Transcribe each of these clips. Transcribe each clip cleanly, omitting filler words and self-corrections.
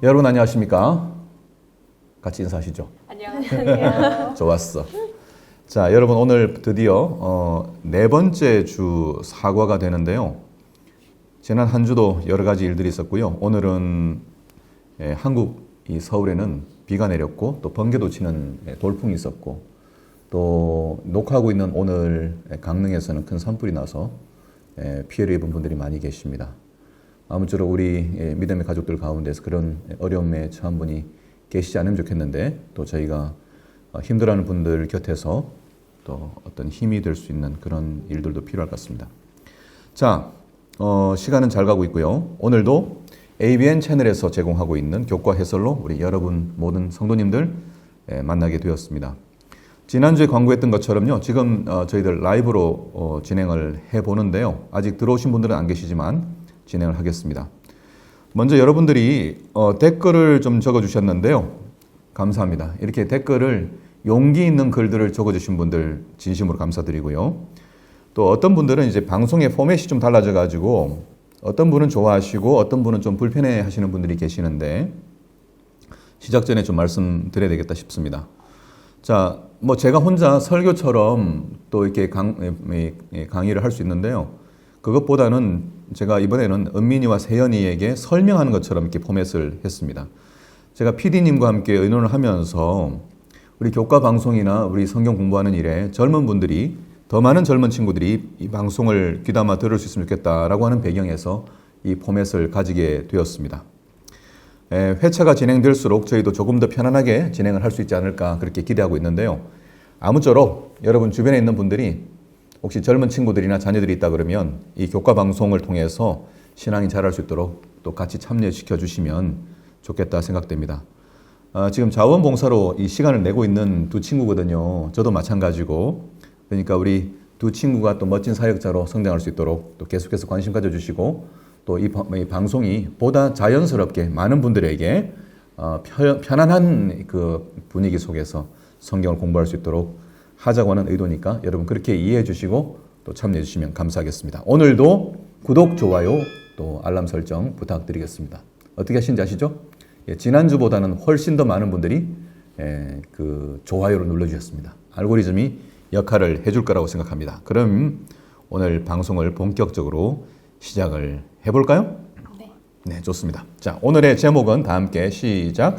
여러분 안녕하십니까? 같이 인사하시죠. 안녕하세요. 좋았어. 자, 여러분 오늘 드디어 네 번째 주 사과가 되는데요. 지난 한 주도 여러 가지 일들이 있었고요. 오늘은 한국 이 서울에는 비가 내렸고 또 번개도 치는 돌풍이 있었고 또 녹화하고 있는 오늘 강릉에서는 큰 산불이 나서 피해를 입은 분들이 많이 계십니다. 아무쪼록 우리 믿음의 가족들 가운데서 그런 어려움에 처한 분이 계시지 않으면 좋겠는데 또 저희가 힘들어하는 분들 곁에서 또 어떤 힘이 될 수 있는 그런 일들도 필요할 것 같습니다. 자, 시간은 잘 가고 있고요. 오늘도 ABN 채널에서 제공하고 있는 교과 해설로 우리 여러분 모든 성도님들 만나게 되었습니다. 지난주에 광고했던 것처럼요. 지금 저희들 라이브로 진행을 해보는데요. 아직 들어오신 분들은 안 계시지만 진행을 하겠습니다. 먼저 여러분들이 댓글을 좀 적어주셨는데요. 감사합니다. 이렇게 댓글을 용기 있는 글들을 적어주신 분들 진심으로 감사드리고요. 또 어떤 분들은 이제 방송의 포맷이 좀 달라져가지고 어떤 분은 좋아하시고 어떤 분은 좀 불편해 하시는 분들이 계시는데 시작 전에 좀 말씀드려야 되겠다 싶습니다. 자, 뭐 제가 혼자 설교처럼 또 이렇게 강의를 할 수 있는데요. 그것보다는 제가 이번에는 은민이와 세연이에게 설명하는 것처럼 이렇게 포맷을 했습니다. 제가 PD님과 함께 의논을 하면서 우리 교과 방송이나 우리 성경 공부하는 일에 젊은 분들이 더 많은 젊은 친구들이 이 방송을 귀담아 들을 수 있으면 좋겠다라고 하는 배경에서 이 포맷을 가지게 되었습니다. 회차가 진행될수록 저희도 조금 더 편안하게 진행을 할 수 있지 않을까 그렇게 기대하고 있는데요. 아무쪼록 여러분 주변에 있는 분들이 혹시 젊은 친구들이나 자녀들이 있다 그러면 이 교과 방송을 통해서 신앙이 자랄 수 있도록 또 같이 참여시켜 주시면 좋겠다 생각됩니다. 지금 자원봉사로 이 시간을 내고 있는 두 친구거든요. 저도 마찬가지고. 그러니까 우리 두 친구가 또 멋진 사역자로 성장할 수 있도록 또 계속해서 관심 가져주시고 또 이 방송이 보다 자연스럽게 많은 분들에게 편안한 그 분위기 속에서 성경을 공부할 수 있도록 하자고 하는 의도니까 여러분 그렇게 이해해 주시고 또 참여해 주시면 감사하겠습니다. 오늘도 구독, 좋아요, 또 알람 설정 부탁드리겠습니다. 어떻게 하시는지 아시죠? 지난주보다는 훨씬 더 많은 분들이 그 좋아요를 눌러주셨습니다. 알고리즘이 역할을 해줄 거라고 생각합니다. 그럼 오늘 방송을 본격적으로 시작을 해볼까요? 네, 좋습니다. 자, 오늘의 제목은 다 함께 시작.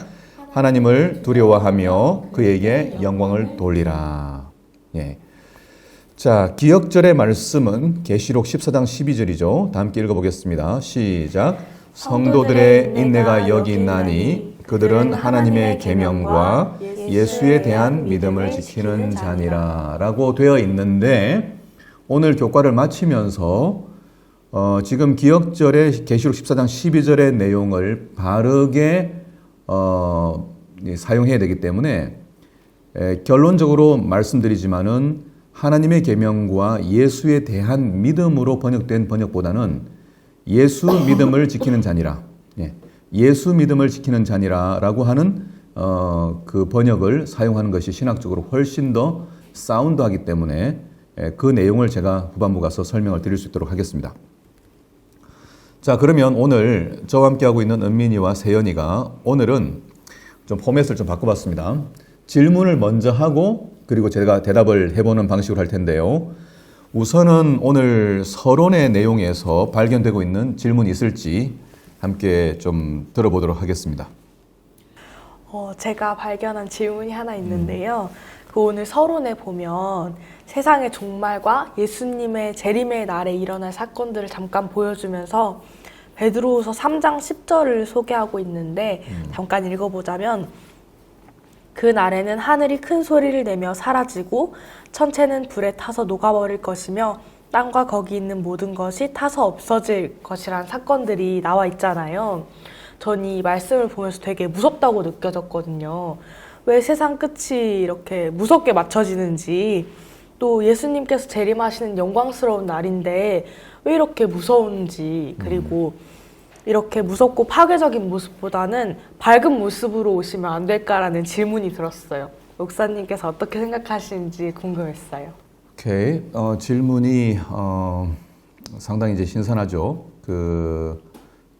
하나님을 두려워하며 그에게 영광을 돌리라. 예. 자, 기억절의 말씀은 계시록 14장 12절이죠. 다 함께 읽어보겠습니다. 시작. 성도들의 인내가 여기 있나니 그들은 하나님의 계명과 예수에 대한 믿음을 지키는 자니라 라고 되어 있는데 오늘 교과를 마치면서 지금 기억절의 계시록 14장 12절의 내용을 바르게 사용해야 되기 때문에 결론적으로 말씀드리지만은 하나님의 계명과 예수에 대한 믿음으로 번역된 번역보다는 예수 믿음을 지키는 자니라, 예수 믿음을 지키는 자니라라고 하는 그 번역을 사용하는 것이 신학적으로 훨씬 더 사운드하기 때문에 그 내용을 제가 후반부 가서 설명을 드릴 수 있도록 하겠습니다. 자, 그러면 오늘 저와 함께 하고 있는 은민이와 세연이가 오늘은 좀 포맷을 좀 바꿔봤습니다. 질문을 먼저 하고 그리고 제가 대답을 해보는 방식으로 할 텐데요. 우선은 오늘 서론의 내용에서 발견되고 있는 질문이 있을지 함께 좀 들어보도록 하겠습니다. 제가 발견한 질문이 하나 있는데요. 그 오늘 서론에 보면 세상의 종말과 예수님의 재림의 날에 일어날 사건들을 잠깐 보여주면서 베드로후서 3장 10절을 소개하고 있는데 잠깐 읽어보자면 그 날에는 하늘이 큰 소리를 내며 사라지고 천체는 불에 타서 녹아버릴 것이며 땅과 거기 있는 모든 것이 타서 없어질 것이라는 사건들이 나와 있잖아요. 전 이 말씀을 보면서 되게 무섭다고 느껴졌거든요. 왜 세상 끝이 이렇게 무섭게 맞춰지는지, 또 예수님께서 재림하시는 영광스러운 날인데 왜 이렇게 무서운지, 그리고 이렇게 무섭고 파괴적인 모습보다는 밝은 모습으로 오시면 안 될까라는 질문이 들었어요. 목사님께서 어떻게 생각하시는지 궁금했어요. 오케이. 질문이 상당히 이제 신선하죠.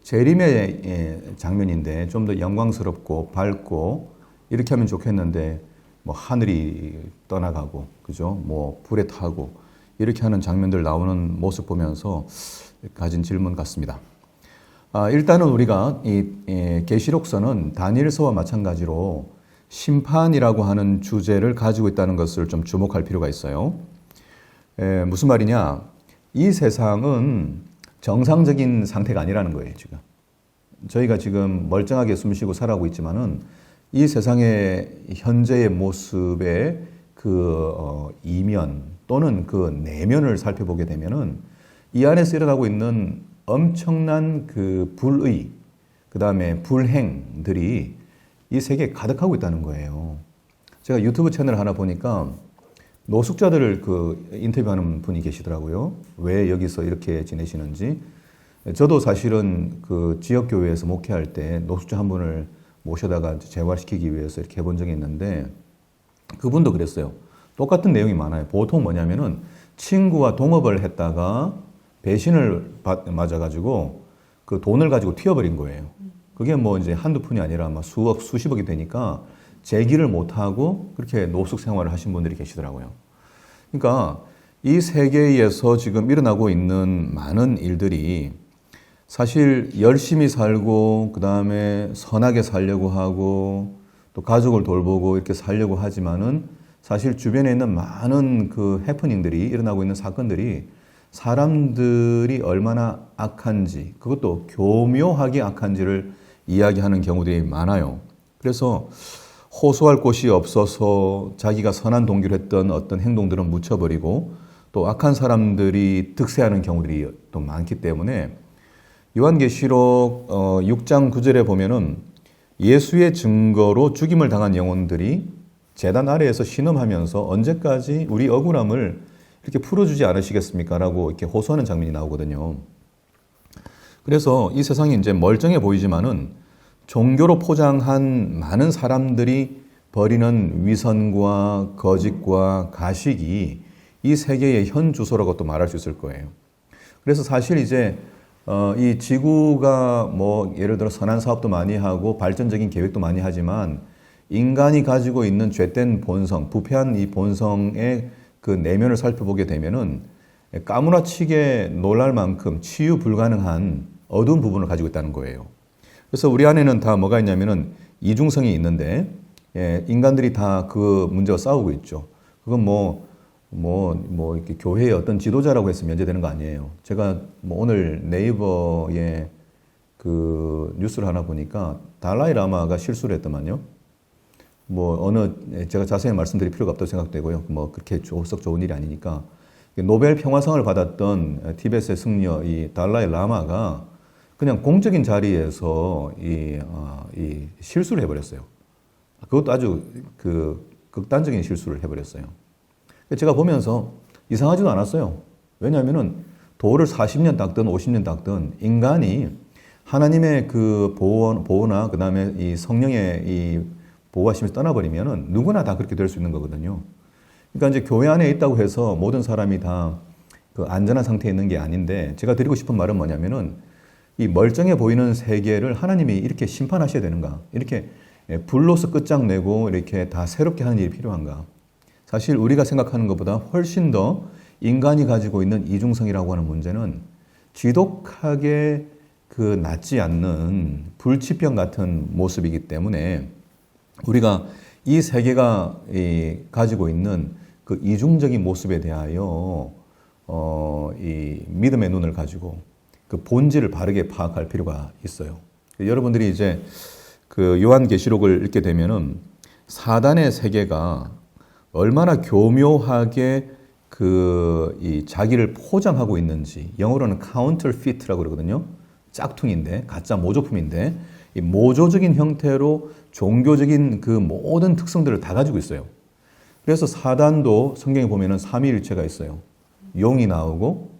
재림의 장면인데 좀 더 영광스럽고 밝고 이렇게 하면 좋겠는데 뭐 하늘이 떠나가고 그죠? 뭐 불에 타고 이렇게 하는 장면들 나오는 모습 보면서 가진 질문 같습니다. 일단은 우리가 이 계시록서는 다니엘서와 마찬가지로 심판이라고 하는 주제를 가지고 있다는 것을 좀 주목할 필요가 있어요. 무슨 말이냐? 이 세상은 정상적인 상태가 아니라는 거예요, 지금. 저희가 지금 멀쩡하게 숨쉬고 살아가고 있지만은 이 세상의 현재의 모습의 그 이면 또는 그 내면을 살펴보게 되면은 이 안에서 일어나고 있는 엄청난 그 불의, 그 다음에 불행들이 이 세계에 가득하고 있다는 거예요. 제가 유튜브 채널 하나 보니까 노숙자들을 그 인터뷰하는 분이 계시더라고요. 왜 여기서 이렇게 지내시는지. 저도 사실은 그 지역교회에서 목회할 때 노숙자 한 분을 모셔다가 재활시키기 위해서 이렇게 해본 적이 있는데 그분도 그랬어요. 똑같은 내용이 많아요. 보통 뭐냐면은 친구와 동업을 했다가 배신을 맞아가지고 그 돈을 가지고 튀어버린 거예요. 그게 뭐 이제 한두 푼이 아니라 막 수억, 수십억이 되니까 재기를 못하고 그렇게 노숙 생활을 하신 분들이 계시더라고요. 그러니까 이 세계에서 지금 일어나고 있는 많은 일들이 사실 열심히 살고 그 다음에 선하게 살려고 하고 또 가족을 돌보고 이렇게 살려고 하지만은 사실 주변에 있는 많은 그 해프닝들이 일어나고 있는 사건들이 사람들이 얼마나 악한지 그것도 교묘하게 악한지를 이야기하는 경우들이 많아요. 그래서 호소할 곳이 없어서 자기가 선한 동기로 했던 어떤 행동들은 묻혀버리고 또 악한 사람들이 득세하는 경우들이 또 많기 때문에 요한계시록 6장 9절에 보면은 예수의 증거로 죽임을 당한 영혼들이 제단 아래에서 신음하면서 언제까지 우리 억울함을 이렇게 풀어주지 않으시겠습니까? 라고 이렇게 호소하는 장면이 나오거든요. 그래서 이 세상이 이제 멀쩡해 보이지만은 종교로 포장한 많은 사람들이 벌이는 위선과 거짓과 가식이 이 세계의 현 주소라고 또 말할 수 있을 거예요. 그래서 사실 이제 이 지구가 뭐 예를 들어 선한 사업도 많이 하고 발전적인 계획도 많이 하지만 인간이 가지고 있는 죄된 본성, 부패한 이 본성의 그 내면을 살펴보게 되면은 까무라치게 놀랄 만큼 치유 불가능한 어두운 부분을 가지고 있다는 거예요. 그래서 우리 안에는 다 뭐가 있냐면은 이중성이 있는데 인간들이 다 그 문제와 싸우고 있죠. 그건 이렇게 교회의 어떤 지도자라고 해서 면제되는 거 아니에요. 제가 뭐 오늘 네이버에 그 뉴스를 하나 보니까 달라이 라마가 실수를 했더만요. 제가 자세히 말씀드릴 필요가 없다고 생각되고요. 뭐 그렇게 썩 좋은 일이 아니니까. 노벨 평화상을 받았던 티베트의 승려 이 달라이 라마가 그냥 공적인 자리에서 이 실수를 해버렸어요. 그것도 아주 그 극단적인 실수를 해버렸어요. 제가 보면서 이상하지도 않았어요. 왜냐하면은 도를 40년 닦든 50년 닦든 인간이 하나님의 그 보호나 그 다음에 이 성령의 이 보호하심에서 떠나버리면은 누구나 다 그렇게 될 수 있는 거거든요. 그러니까 이제 교회 안에 있다고 해서 모든 사람이 다 그 안전한 상태에 있는 게 아닌데 제가 드리고 싶은 말은 뭐냐면은 이 멀쩡해 보이는 세계를 하나님이 이렇게 심판하셔야 되는가? 이렇게 불로서 끝장내고 이렇게 다 새롭게 하는 일이 필요한가? 사실 우리가 생각하는 것보다 훨씬 더 인간이 가지고 있는 이중성이라고 하는 문제는 지독하게 그 낫지 않는 불치병 같은 모습이기 때문에 우리가 이 세계가 가지고 있는 그 이중적인 모습에 대하여 이 믿음의 눈을 가지고 그 본질을 바르게 파악할 필요가 있어요. 여러분들이 이제 그 요한계시록을 읽게 되면은 사단의 세계가 얼마나 교묘하게 이 자기를 포장하고 있는지 영어로는 counterfeit라고 그러거든요. 짝퉁인데 가짜 모조품인데 이 모조적인 형태로 종교적인 그 모든 특성들을 다 가지고 있어요. 그래서 사단도 성경에 보면은 삼위일체가 있어요. 용이 나오고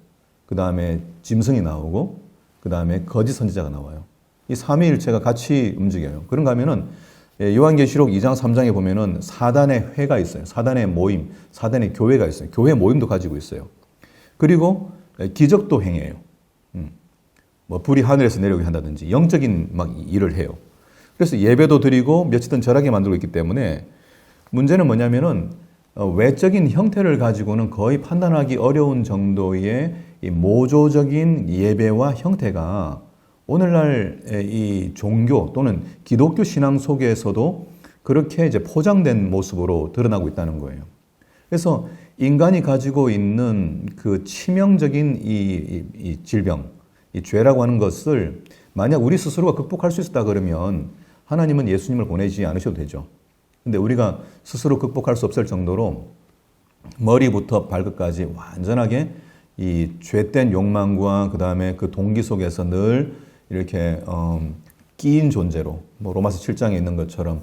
그 다음에 짐승이 나오고 그 다음에 거짓 선지자가 나와요. 이 삼위일체가 같이 움직여요. 그런가 하면은 요한계시록 2장 3장에 보면은 사단의 회가 있어요. 사단의 모임, 사단의 교회가 있어요. 교회 모임도 가지고 있어요. 그리고 기적도 행해요. 뭐 불이 하늘에서 내려오게 한다든지 영적인 막 일을 해요. 그래서 예배도 드리고 며칠은 절하게 만들고 있기 때문에 문제는 뭐냐면은 외적인 형태를 가지고는 거의 판단하기 어려운 정도의 이 모조적인 예배와 형태가 오늘날 이 종교 또는 기독교 신앙 속에서도 그렇게 이제 포장된 모습으로 드러나고 있다는 거예요. 그래서 인간이 가지고 있는 그 치명적인 이 질병, 이 죄라고 하는 것을 만약 우리 스스로가 극복할 수 있었다 그러면 하나님은 예수님을 보내지 않으셔도 되죠. 근데 우리가 스스로 극복할 수 없을 정도로 머리부터 발끝까지 완전하게 이 죄된 욕망과 그 다음에 그 동기 속에서 늘 이렇게 끼인 존재로 뭐 로마서 7장에 있는 것처럼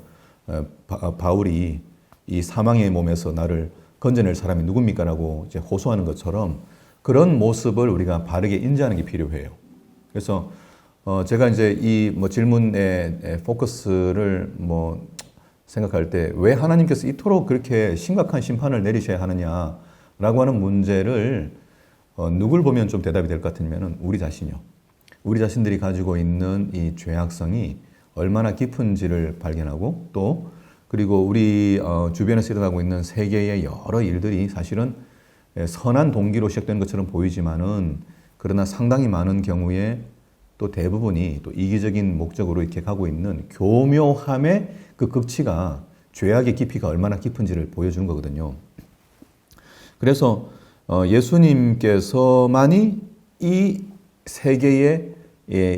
바울이 이 사망의 몸에서 나를 건져낼 사람이 누굽니까라고 이제 호소하는 것처럼 그런 모습을 우리가 바르게 인지하는 게 필요해요. 그래서 제가 이제 이 뭐 질문의 포커스를 뭐 생각할 때 왜 하나님께서 이토록 그렇게 심각한 심판을 내리셔야 하느냐라고 하는 문제를 누굴 보면 좀 대답이 될 것 같으면은 우리 자신이요. 우리 자신들이 가지고 있는 이 죄악성이 얼마나 깊은지를 발견하고 또 그리고 우리 주변에서 일어나고 있는 세계의 여러 일들이 사실은 선한 동기로 시작된 것처럼 보이지만은 그러나 상당히 많은 경우에 또 대부분이 또 이기적인 목적으로 이렇게 가고 있는 교묘함의 그 극치가 죄악의 깊이가 얼마나 깊은지를 보여주는 거거든요. 그래서 예수님께서만이 이 세계의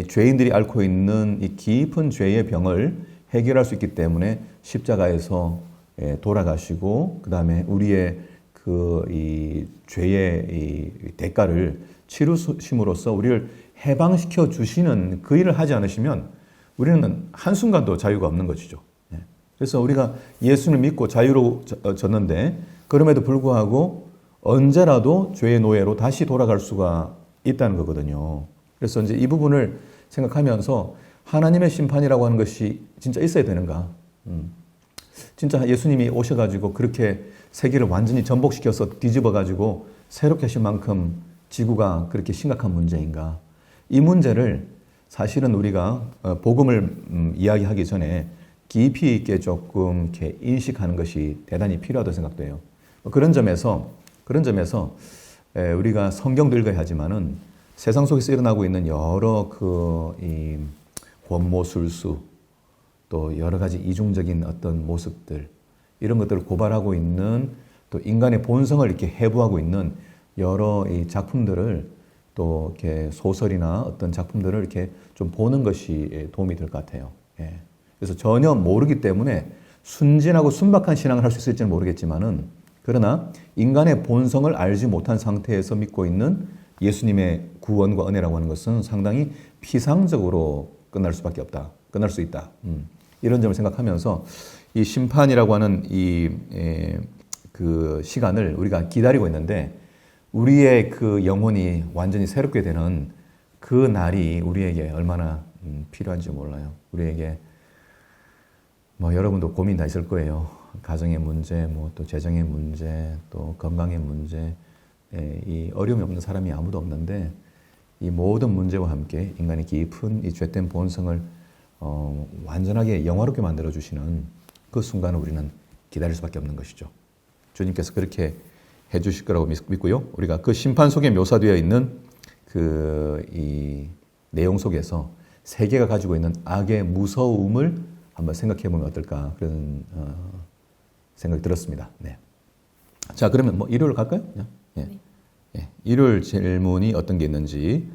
죄인들이 앓고 있는 이 깊은 죄의 병을 해결할 수 있기 때문에 십자가에서 돌아가시고 그 다음에 우리의 그 이 죄의 이 대가를 치르심으로써 우리를 해방시켜 주시는 그 일을 하지 않으시면 우리는 한순간도 자유가 없는 것이죠. 그래서 우리가 예수를 믿고 자유로워졌는데 그럼에도 불구하고 언제라도 죄의 노예로 다시 돌아갈 수가 있다는 거거든요. 그래서 이제 이 부분을 생각하면서 하나님의 심판이라고 하는 것이 진짜 있어야 되는가? 진짜 예수님이 오셔가지고 그렇게 세계를 완전히 전복시켜서 뒤집어가지고 새롭게 하신 만큼 지구가 그렇게 심각한 문제인가? 이 문제를 사실은 우리가 복음을 이야기하기 전에 깊이 있게 조금 이렇게 인식하는 것이 대단히 필요하다고 생각돼요. 그런 점에서 우리가 성경도 읽어야 하지만은 세상 속에서 일어나고 있는 여러 이 권모술수 또 여러 가지 이중적인 어떤 모습들 이런 것들을 고발하고 있는 또 인간의 본성을 이렇게 해부하고 있는 여러 이 작품들을 또 이렇게 소설이나 어떤 작품들을 이렇게 좀 보는 것이 도움이 될 것 같아요. 그래서 전혀 모르기 때문에 순진하고 순박한 신앙을 할 수 있을지는 모르겠지만은 그러나 인간의 본성을 알지 못한 상태에서 믿고 있는 예수님의 구원과 은혜라고 하는 것은 상당히 피상적으로 끝날 수밖에 없다. 끝날 수 있다. 이런 점을 생각하면서 이 심판이라고 하는 그 시간을 우리가 기다리고 있는데 우리의 그 영혼이 완전히 새롭게 되는 그 날이 우리에게 얼마나 필요한지 몰라요. 우리에게 뭐 여러분도 고민 다 있을 거예요. 가정의 문제, 뭐 또 재정의 문제, 또 건강의 문제, 이 어려움이 없는 사람이 아무도 없는데 이 모든 문제와 함께 인간의 깊은 이 죄된 본성을 완전하게 영화롭게 만들어 주시는 그 순간을 우리는 기다릴 수밖에 없는 것이죠. 주님께서 그렇게 해주실 거라고 믿고요. 우리가 그 심판 속에 묘사되어 있는 이 내용 속에서 세계가 가지고 있는 악의 무서움을 한번 생각해 보면 어떨까 그런 생각이 들었습니다. 네. 자, 그러면 뭐 일요일 갈까요? 일요일 질문이 어떤 게 있는지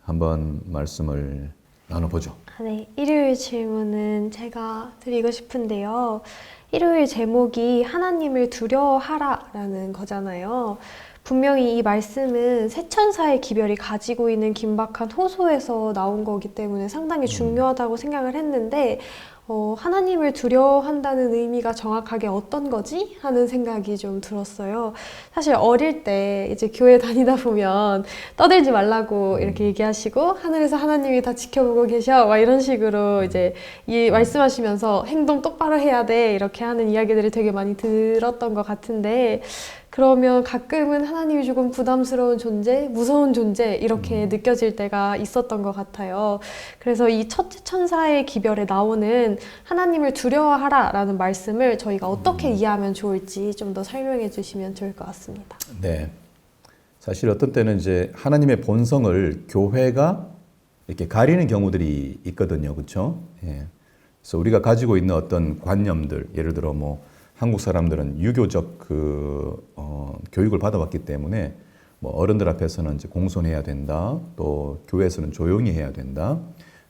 한번 말씀을 나눠보죠. 네, 일요일 질문은 제가 드리고 싶은데요. 일요일 제목이 하나님을 두려워하라라는 거잖아요. 분명히 이 말씀은 새 천사의 기별이 가지고 있는 긴박한 호소에서 나온 거기 때문에 상당히 중요하다고 생각을 했는데 하나님을 두려워한다는 의미가 정확하게 어떤 거지? 하는 생각이 좀 들었어요. 사실 어릴 때 이제 교회 다니다 보면 떠들지 말라고 이렇게 얘기하시고 하늘에서 하나님이 다 지켜보고 계셔 막 이런 식으로 이제 이 말씀하시면서 행동 똑바로 해야 돼 이렇게 하는 이야기들을 되게 많이 들었던 것 같은데 그러면 가끔은 하나님이 조금 부담스러운 존재, 무서운 존재 이렇게 느껴질 때가 있었던 것 같아요. 그래서 이 첫째 천사의 기별에 나오는 하나님을 두려워하라라는 말씀을 저희가 어떻게 이해하면 좋을지 좀 더 설명해 주시면 좋을 것 같습니다. 네. 사실 어떤 때는 이제 하나님의 본성을 교회가 이렇게 가리는 경우들이 있거든요. 그렇죠? 예. 그래서 우리가 가지고 있는 어떤 관념들, 예를 들어 뭐 한국 사람들은 유교적 교육을 받아왔기 때문에 뭐 어른들 앞에서는 이제 공손해야 된다. 또 교회에서는 조용히 해야 된다.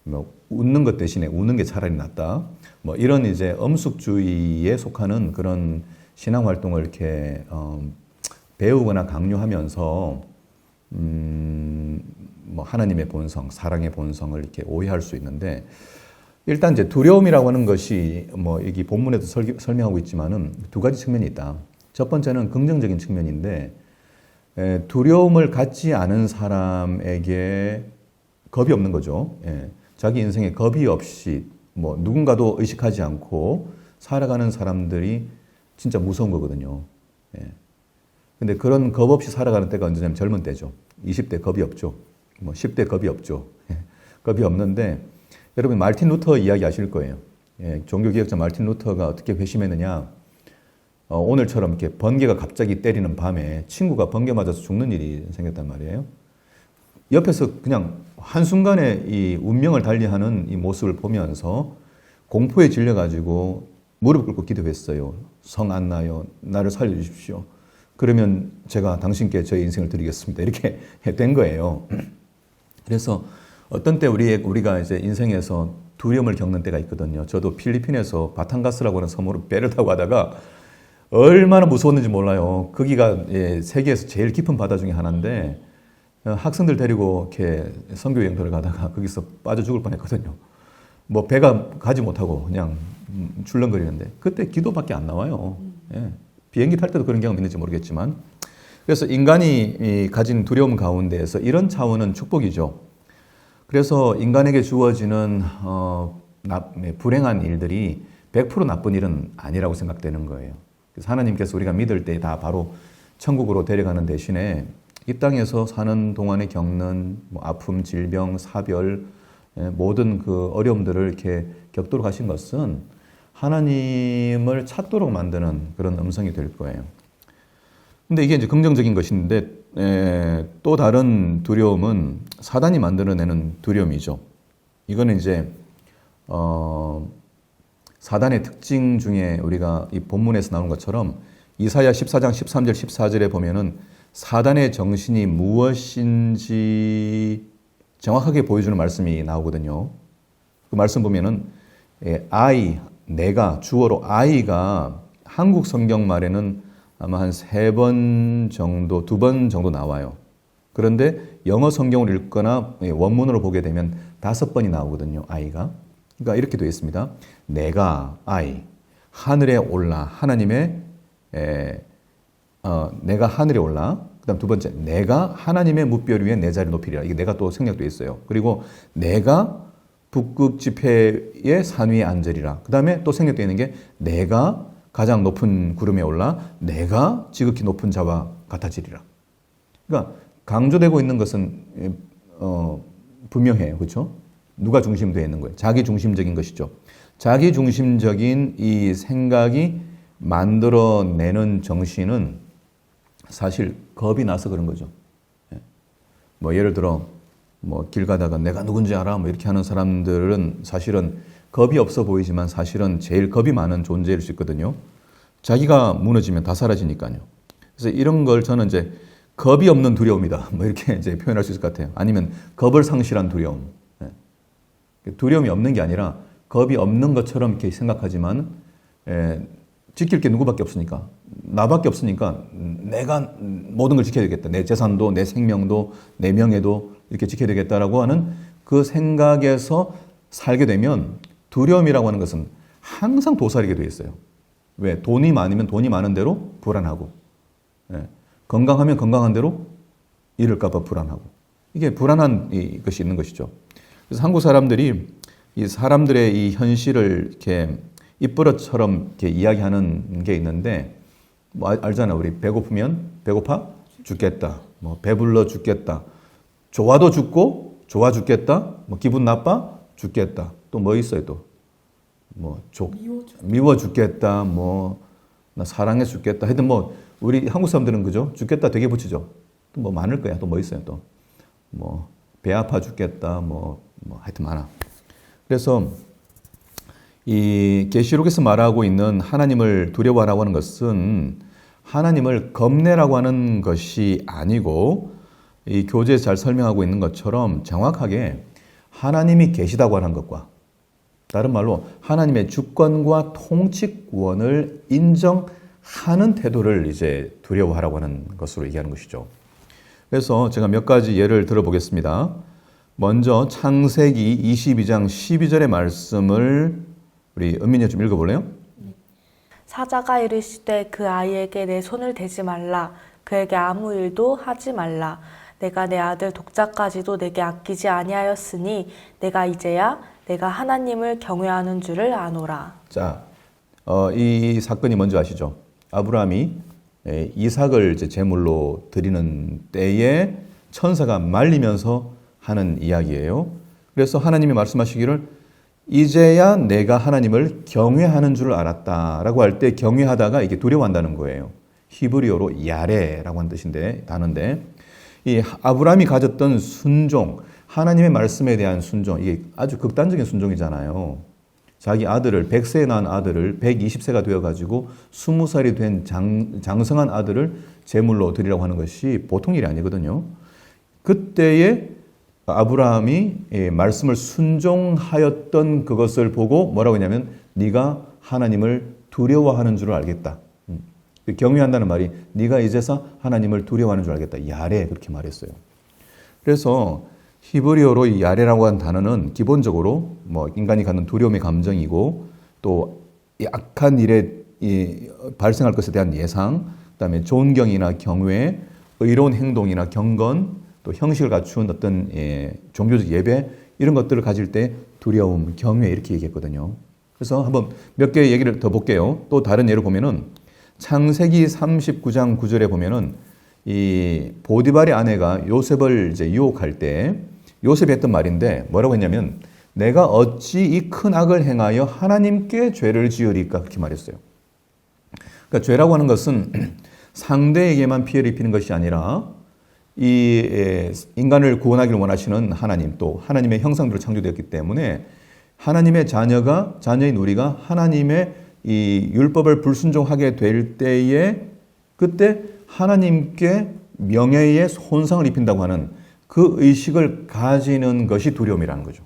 뭐 웃는 것 대신에 우는 게 차라리 낫다. 뭐 이런 이제 엄숙주의에 속하는 그런 신앙 활동을 이렇게 배우거나 강요하면서 뭐 하나님의 본성, 사랑의 본성을 이렇게 오해할 수 있는데 일단 이제 두려움이라고 하는 것이 뭐 여기 본문에도 설명하고 있지만은 두 가지 측면이 있다. 첫 번째는 긍정적인 측면인데 두려움을 갖지 않은 사람에게 겁이 없는 거죠. 예. 자기 인생에 겁이 없이 뭐 누군가도 의식하지 않고 살아가는 사람들이 진짜 무서운 거거든요. 예. 근데 그런 겁 없이 살아가는 때가 언제냐면 젊은 때죠. 20대 겁이 없죠. 뭐 10대 겁이 없죠. 예. 겁이 없는데 여러분 마르틴 루터 이야기 아실 거예요. 예. 종교개혁자 마르틴 루터가 어떻게 회심했느냐. 오늘처럼 이렇게 번개가 갑자기 때리는 밤에 친구가 번개 맞아서 죽는 일이 생겼단 말이에요. 옆에서 그냥 한순간에 이 운명을 달리하는 이 모습을 보면서 공포에 질려가지고 무릎 꿇고 기도했어요. 성 안나요. 나를 살려주십시오. 그러면 제가 당신께 저의 인생을 드리겠습니다. 이렇게 된 거예요. 그래서 어떤 때 우리가 이제 인생에서 두려움을 겪는 때가 있거든요. 저도 필리핀에서 바탕가스라고 하는 섬으로 배를 타고 가다가 얼마나 무서웠는지 몰라요. 거기가 세계에서 제일 깊은 바다 중에 하나인데 학생들 데리고 이렇게 선교 여행도를 가다가 거기서 빠져 죽을 뻔했거든요. 뭐 배가 가지 못하고 그냥 출렁거리는데 그때 기도밖에 안 나와요. 예. 비행기 탈 때도 그런 경험 있는지 모르겠지만 그래서 인간이 가진 두려움 가운데에서 이런 차원은 축복이죠. 그래서 인간에게 주어지는 불행한 일들이 100% 나쁜 일은 아니라고 생각되는 거예요. 그래서 하나님께서 우리가 믿을 때 다 바로 천국으로 데려가는 대신에 이 땅에서 사는 동안에 겪는 뭐 아픔, 질병, 사별 모든 그 어려움들을 이렇게 겪도록 하신 것은 하나님을 찾도록 만드는 그런 음성이 될 거예요. 근데 이게 이제 긍정적인 것인데 또 다른 두려움은 사단이 만들어내는 두려움이죠. 이거는 이제 사단의 특징 중에 우리가 이 본문에서 나오는 것처럼 이사야 14장 13절 14절에 보면은 사단의 정신이 무엇인지 정확하게 보여주는 말씀이 나오거든요. 그 말씀 보면은 내가 주어로 I가 한국 성경 말에는 아마 한 3번 정도, 2번 정도 나와요. 그런데 영어 성경을 읽거나 원문으로 보게 되면 5번이 나오거든요. I가. 그러니까 이렇게 되어 있습니다. 내가 하늘에 올라 하나님의 내가 하늘에 올라. 그다음 두 번째, 내가 하나님의 무별 위에 내 자리를 높이리라. 이게 내가 또 생략되어 있어요. 그리고 내가 북극 지폐의 산 위에 앉으리라. 그 다음에 또 생략되어 있는 게 내가 가장 높은 구름에 올라 내가 지극히 높은 자와 같아지리라. 그러니까 강조되고 있는 것은 분명해요. 그렇죠? 누가 중심되어 있는 거예요? 자기 중심적인 것이죠. 자기 중심적인 이 생각이 만들어내는 정신은 사실 겁이 나서 그런 거죠. 뭐 예를 들어 뭐 길 가다가 내가 누군지 알아? 뭐 이렇게 하는 사람들은 사실은 겁이 없어 보이지만 사실은 제일 겁이 많은 존재일 수 있거든요. 자기가 무너지면 다 사라지니까요. 그래서 이런 걸 저는 이제 겁이 없는 두려움이다. 뭐 이렇게 이제 표현할 수 있을 것 같아요. 아니면 겁을 상실한 두려움. 두려움이 없는 게 아니라 겁이 없는 것처럼 이렇게 생각하지만 지킬 게 누구밖에 없으니까 나밖에 없으니까 내가 모든 걸 지켜야 되겠다. 내 재산도 내 생명도 내 명예도 이렇게 지켜야 되겠다라고 하는 그 생각에서 살게 되면 두려움이라고 하는 것은 항상 도사리게 돼 있어요. 왜? 돈이 많으면 돈이 많은 대로 불안하고 건강하면 건강한 대로 잃을까 봐 불안하고 이게 불안한 것이 있는 것이죠. 그래서 한국 사람들이 이 사람들의 이 현실을 이렇게 입버릇처럼 이렇게 이야기하는 게 있는데 뭐 알잖아. 우리 배고프면 배고파 죽겠다. 뭐 배불러 죽겠다. 좋아도 죽고 좋아 죽겠다. 뭐 기분 나빠 죽겠다. 또 뭐 있어요 또? 뭐 미워 죽겠다. 뭐 나 사랑해 죽겠다. 하여튼 뭐 우리 한국 사람들은 그죠? 죽겠다 되게 붙이죠. 또 뭐 많을 거야. 또 뭐 있어요 또? 뭐 배 아파 죽겠다. 뭐 하여튼 많아. 그래서 이 계시록에서 말하고 있는 하나님을 두려워하라고 하는 것은 하나님을 겁내라고 하는 것이 아니고 이 교재에서 잘 설명하고 있는 것처럼 정확하게 하나님이 계시다고 하는 것과 다른 말로 하나님의 주권과 통치권을 인정하는 태도를 이제 두려워하라고 하는 것으로 얘기하는 것이죠. 그래서 제가 몇 가지 예를 들어보겠습니다. 먼저 창세기 22장 12절의 말씀을 우리 은민이 좀 읽어볼래요? 사자가 이르시되 그 아이에게 내 손을 대지 말라. 그에게 아무 일도 하지 말라. 내가 내 아들 독자까지도 내게 아끼지 아니하였으니 내가 이제야 내가 하나님을 경외하는 줄을 아노라. 자, 이 사건이 뭔지 아시죠? 아브라함이 이삭을 이제 제물로 드리는 때에 천사가 말리면서 하는 이야기예요. 그래서 하나님이 말씀하시기를 이제야 내가 하나님을 경외하는 줄 알았다라고 할 때 경외하다가 이게 두려워한다는 거예요. 히브리어로 야레라고 하는 뜻인데 단어인데 이 아브라함이 가졌던 순종, 하나님의 말씀에 대한 순종, 이게 아주 극단적인 순종이잖아요. 자기 아들을 100세에 낳은 아들을 120세가 되어 가지고 20살이 된 장성한 아들을 제물로 드리라고 하는 것이 보통 일이 아니거든요. 그때에 아브라함이 말씀을 순종하였던 그것을 보고 뭐라고 했냐면 네가 하나님을 두려워하는 줄 알겠다. 경외한다는 말이 네가 이제서 하나님을 두려워하는 줄 알겠다. 야레 그렇게 말했어요. 그래서 히브리어로 이 야레라고 하는 단어는 기본적으로 뭐 인간이 갖는 두려움의 감정이고 또 악한 일에 발생할 것에 대한 예상, 그다음에 존경이나 경외, 의로운 행동이나 경건, 또 형식을 갖춘 어떤 종교적 예배 이런 것들을 가질 때 두려움, 경외 이렇게 얘기했거든요. 그래서 한번 몇 개 얘기를 더 볼게요. 또 다른 예를 보면은 창세기 39장 9절에 보면은 이 보디발의 아내가 요셉을 이제 유혹할 때 요셉이 했던 말인데 뭐라고 했냐면 내가 어찌 이 큰 악을 행하여 하나님께 죄를 지으리까 그렇게 말했어요. 그러니까 죄라고 하는 것은 상대에게만 피해를 입히는 것이 아니라 이 인간을 구원하기를 원하시는 하나님 또 하나님의 형상대로 창조되었기 때문에 하나님의 자녀인 우리가 하나님의 이 율법을 불순종하게 될 때에 그때 하나님께 명예의 손상을 입힌다고 하는 그 의식을 가지는 것이 두려움이라는 거죠.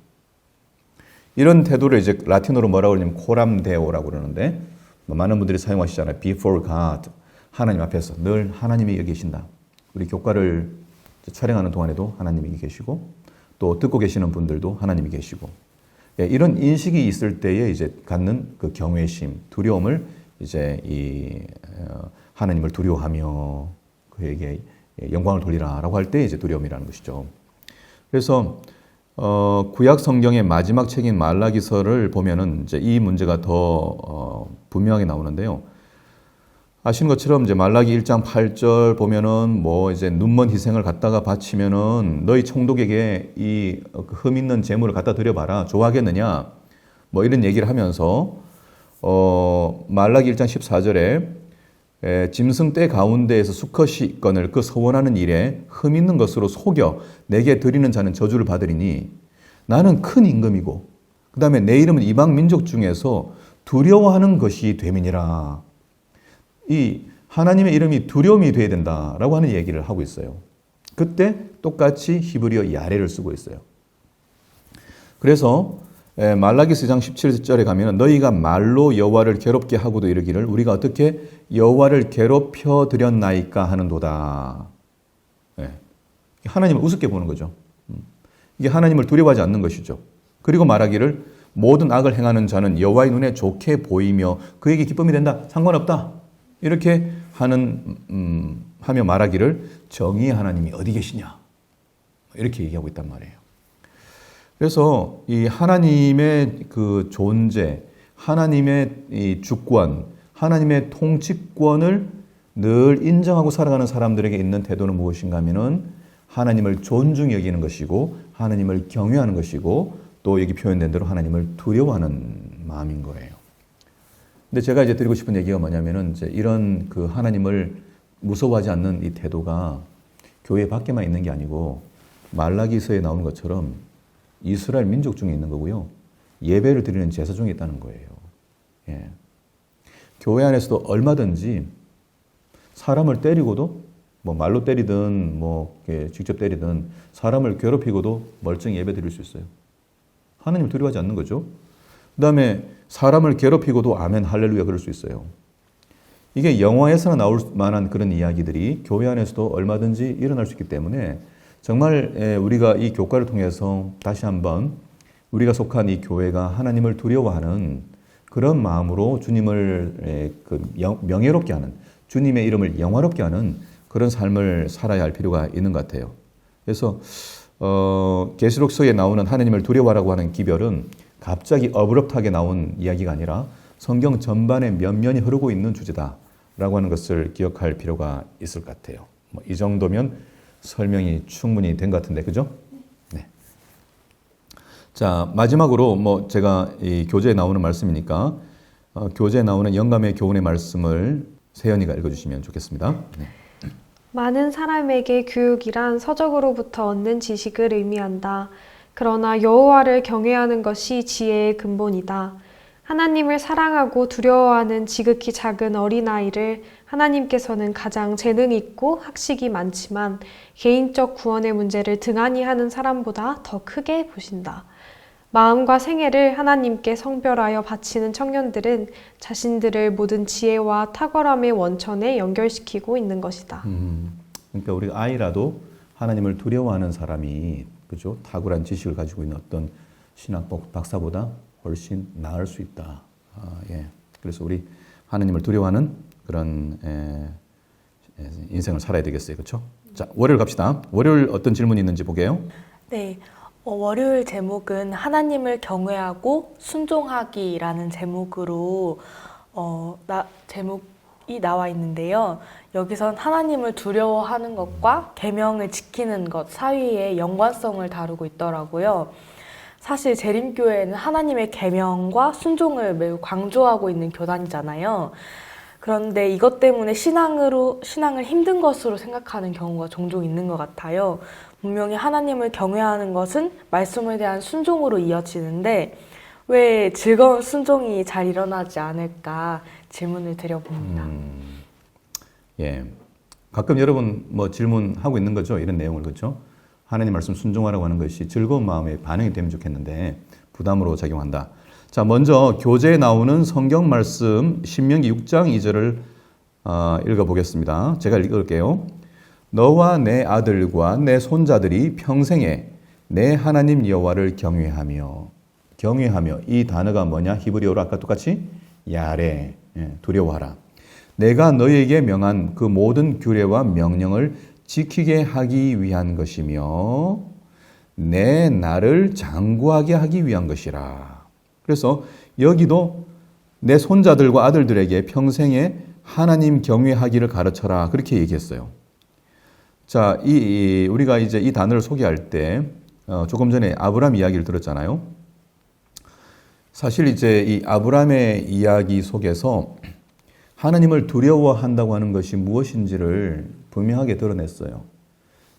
이런 태도를 이제 라틴어로 뭐라고 그러냐면 코람데오라고 그러는데 많은 분들이 사용하시잖아요. Before God. 하나님 앞에서 늘 하나님이 여기 계신다. 우리 교과를 촬영하는 동안에도 하나님이 계시고 또 듣고 계시는 분들도 하나님이 계시고 이런 인식이 있을 때에 이제 갖는 그 경외심, 두려움을 이제 이 하나님을 두려워하며 그에게 영광을 돌리라라고 할 때 이제 두려움이라는 것이죠. 그래서 구약 성경의 마지막 책인 말라기서를 보면은 이제 이 문제가 더 분명하게 나오는데요. 아시는 것처럼 이제 말라기 1장 8절 보면은 뭐 이제 눈먼 희생을 갖다가 바치면은 너희 총독에게 이 흠 있는 재물을 갖다 드려봐라. 좋아하겠느냐? 뭐 이런 얘기를 하면서 말라기 1장 14절에 짐승 떼 가운데에서 수컷이 있거늘 그 서원하는 일에 흠 있는 것으로 속여 내게 드리는 자는 저주를 받으리니 나는 큰 임금이고 그 다음에 내 이름은 이방 민족 중에서 두려워하는 것이 됨이니라. 이 하나님의 이름이 두려움이 되어야 된다라고 하는 얘기를 하고 있어요. 그때 똑같이 히브리어 야레를 쓰고 있어요. 그래서 말라기서 2장 17절에 가면 너희가 말로 여호와를 괴롭게 하고도 이르기를 우리가 어떻게 여호와를 괴롭혀 드렸나이까 하는도다. 하나님을 우습게 보는 거죠. 이게 하나님을 두려워하지 않는 것이죠. 그리고 말하기를 모든 악을 행하는 자는 여호와의 눈에 좋게 보이며 그에게 기쁨이 된다. 상관없다. 이렇게 하며 말하기를 정의의 하나님이 어디 계시냐 이렇게 얘기하고 있단 말이에요. 그래서 이 하나님의 그 존재, 하나님의 이 주권, 하나님의 통치권을 늘 인정하고 살아가는 사람들에게 있는 태도는 무엇인가 하면은 하나님을 존중히 여기는 것이고 하나님을 경외하는 것이고 또 여기 표현된 대로 하나님을 두려워하는 마음인 거예요. 근데 제가 이제 드리고 싶은 얘기가 뭐냐면은 이제 이런 그 하나님을 무서워하지 않는 이 태도가 교회 밖에만 있는 게 아니고 말라기서에 나오는 것처럼 이스라엘 민족 중에 있는 거고요. 예배를 드리는 제사 중에 있다는 거예요. 예. 교회 안에서도 얼마든지 사람을 때리고도 뭐 말로 때리든 뭐 직접 때리든 사람을 괴롭히고도 멀쩡히 예배 드릴 수 있어요. 하나님을 두려워하지 않는 거죠. 그 다음에 사람을 괴롭히고도 아멘 할렐루야 그럴 수 있어요. 이게 영화에서나 나올 만한 그런 이야기들이 교회 안에서도 얼마든지 일어날 수 있기 때문에 정말 우리가 이 교과를 통해서 다시 한번 우리가 속한 이 교회가 하나님을 두려워하는 그런 마음으로 주님을 명예롭게 하는 주님의 이름을 영화롭게 하는 그런 삶을 살아야 할 필요가 있는 것 같아요. 그래서 계시록서에 나오는 하나님을 두려워하라고 하는 기별은 갑자기 어브럽트하게 나온 이야기가 아니라 성경 전반에 면면이 흐르고 있는 주제다라고 하는 것을 기억할 필요가 있을 것 같아요. 뭐 이 정도면 설명이 충분히 된 것 같은데, 그죠? 네. 자, 마지막으로 뭐 제가 이 교재에 나오는 말씀이니까 교재에 나오는 영감의 교훈의 말씀을 세연이가 읽어주시면 좋겠습니다. 네. 많은 사람에게 교육이란 서적으로부터 얻는 지식을 의미한다. 그러나 여호와를 경외하는 것이 지혜의 근본이다. 하나님을 사랑하고 두려워하는 지극히 작은 어린아이를 하나님께서는 가장 재능 있고 학식이 많지만 개인적 구원의 문제를 등한히 하는 사람보다 더 크게 보신다. 마음과 생애를 하나님께 성별하여 바치는 청년들은 자신들을 모든 지혜와 탁월함의 원천에 연결시키고 있는 것이다. 그러니까 우리가 아이라도 하나님을 두려워하는 사람이 그죠? 탁월한 지식을 가지고 있는 어떤 신학 박사보다 훨씬 나을 수 있다. 예. 그래서 우리 하나님을 두려워하는 그런 인생을 살아야 되겠어요. 그렇죠? 자, 월요일 갑시다. 월요일 어떤 질문이 있는지 보게요. 네. 월요일 제목은 하나님을 경외하고 순종하기라는 제목으로 제목이 나와 있는데요. 여기선 하나님을 두려워하는 것과 계명을 지키는 것 사이의 연관성을 다루고 있더라고요. 사실 재림교회는 하나님의 계명과 순종을 매우 강조하고 있는 교단이잖아요. 그런데 이것 때문에 신앙을 힘든 것으로 생각하는 경우가 종종 있는 것 같아요. 분명히 하나님을 경외하는 것은 말씀에 대한 순종으로 이어지는데 왜 즐거운 순종이 잘 일어나지 않을까 질문을 드려봅니다. 예, 가끔 여러분 뭐 질문하고 있는 거죠. 이런 내용을 그렇죠. 하나님 말씀 순종하라고 하는 것이 즐거운 마음의 반응이 되면 좋겠는데 부담으로 작용한다. 자, 먼저 교재에 나오는 성경 말씀 신명기 6장 2절을 읽어보겠습니다. 제가 읽을게요. 너와 내 아들과 내 손자들이 평생에 내 하나님 여호와를 경외하며 이 단어가 뭐냐? 히브리어로 아까 똑같이 야레, 두려워하라. 내가 너희에게 명한 그 모든 규례와 명령을 지키게 하기 위한 것이며 내 나를 장구하게 하기 위한 것이라. 그래서 여기도 내 손자들과 아들들에게 평생에 하나님 경외하기를 가르쳐라. 그렇게 얘기했어요. 자, 우리가 이제 이 단어를 소개할 때 조금 전에 아브람 이야기를 들었잖아요. 사실 이제 이 아브람의 이야기 속에서 하나님을 두려워한다고 하는 것이 무엇인지를 분명하게 드러냈어요.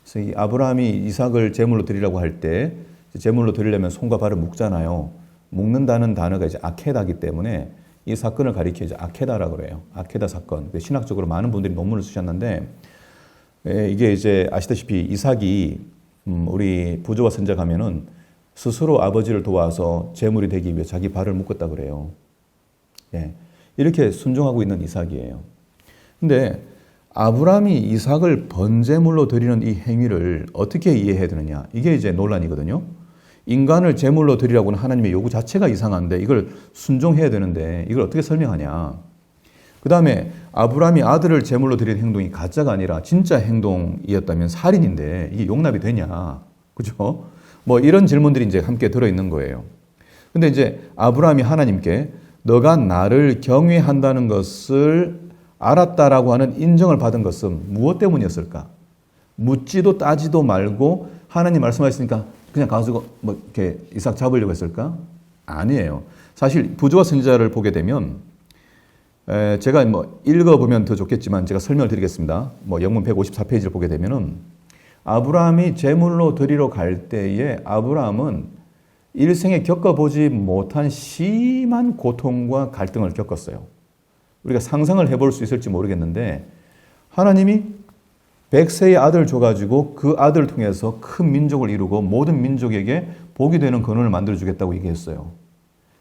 그래서 이 아브람이 이삭을 제물로 드리라고 할 때 제물로 드리려면 손과 발을 묶잖아요. 묶는다는 단어가 이제 아케다기 때문에 이 사건을 가리켜 이제 아케다라고 그래요. 아케다 사건. 신학적으로 많은 분들이 논문을 쓰셨는데 이게 이제 아시다시피 이삭이 우리 부조와 선자 가면은 스스로 아버지를 도와서 제물이 되기 위해 자기 발을 묶었다 그래요. 예. 이렇게 순종하고 있는 이삭이에요. 근데 아브람이 이삭을 번제물로 드리는 이 행위를 어떻게 이해해야 되느냐? 이게 이제 논란이거든요. 인간을 제물로 드리라고는 하나님의 요구 자체가 이상한데 이걸 순종해야 되는데 이걸 어떻게 설명하냐? 그 다음에 아브람이 아들을 제물로 드리는 행동이 가짜가 아니라 진짜 행동이었다면 살인인데 이게 용납이 되냐? 그죠? 뭐 이런 질문들이 이제 함께 들어있는 거예요. 근데 이제 아브람이 하나님께 너가 나를 경외한다는 것을 알았다라고 하는 인정을 받은 것은 무엇 때문이었을까? 묻지도 따지도 말고 하나님 말씀하셨으니까 그냥 가서 뭐 이렇게 이삭 잡으려고 했을까? 아니에요. 사실 부조와 선지자를 보게 되면 제가 뭐 읽어보면 더 좋겠지만 제가 설명을 드리겠습니다. 뭐 영문 154페이지를 보게 되면은 아브라함이 제물로 드리러 갈 때에 아브라함은 일생에 겪어보지 못한 심한 고통과 갈등을 겪었어요. 우리가 상상을 해볼 수 있을지 모르겠는데 하나님이 100세의 아들을 줘가지고 그 아들을 통해서 큰 민족을 이루고 모든 민족에게 복이 되는 근원을 만들어주겠다고 얘기했어요.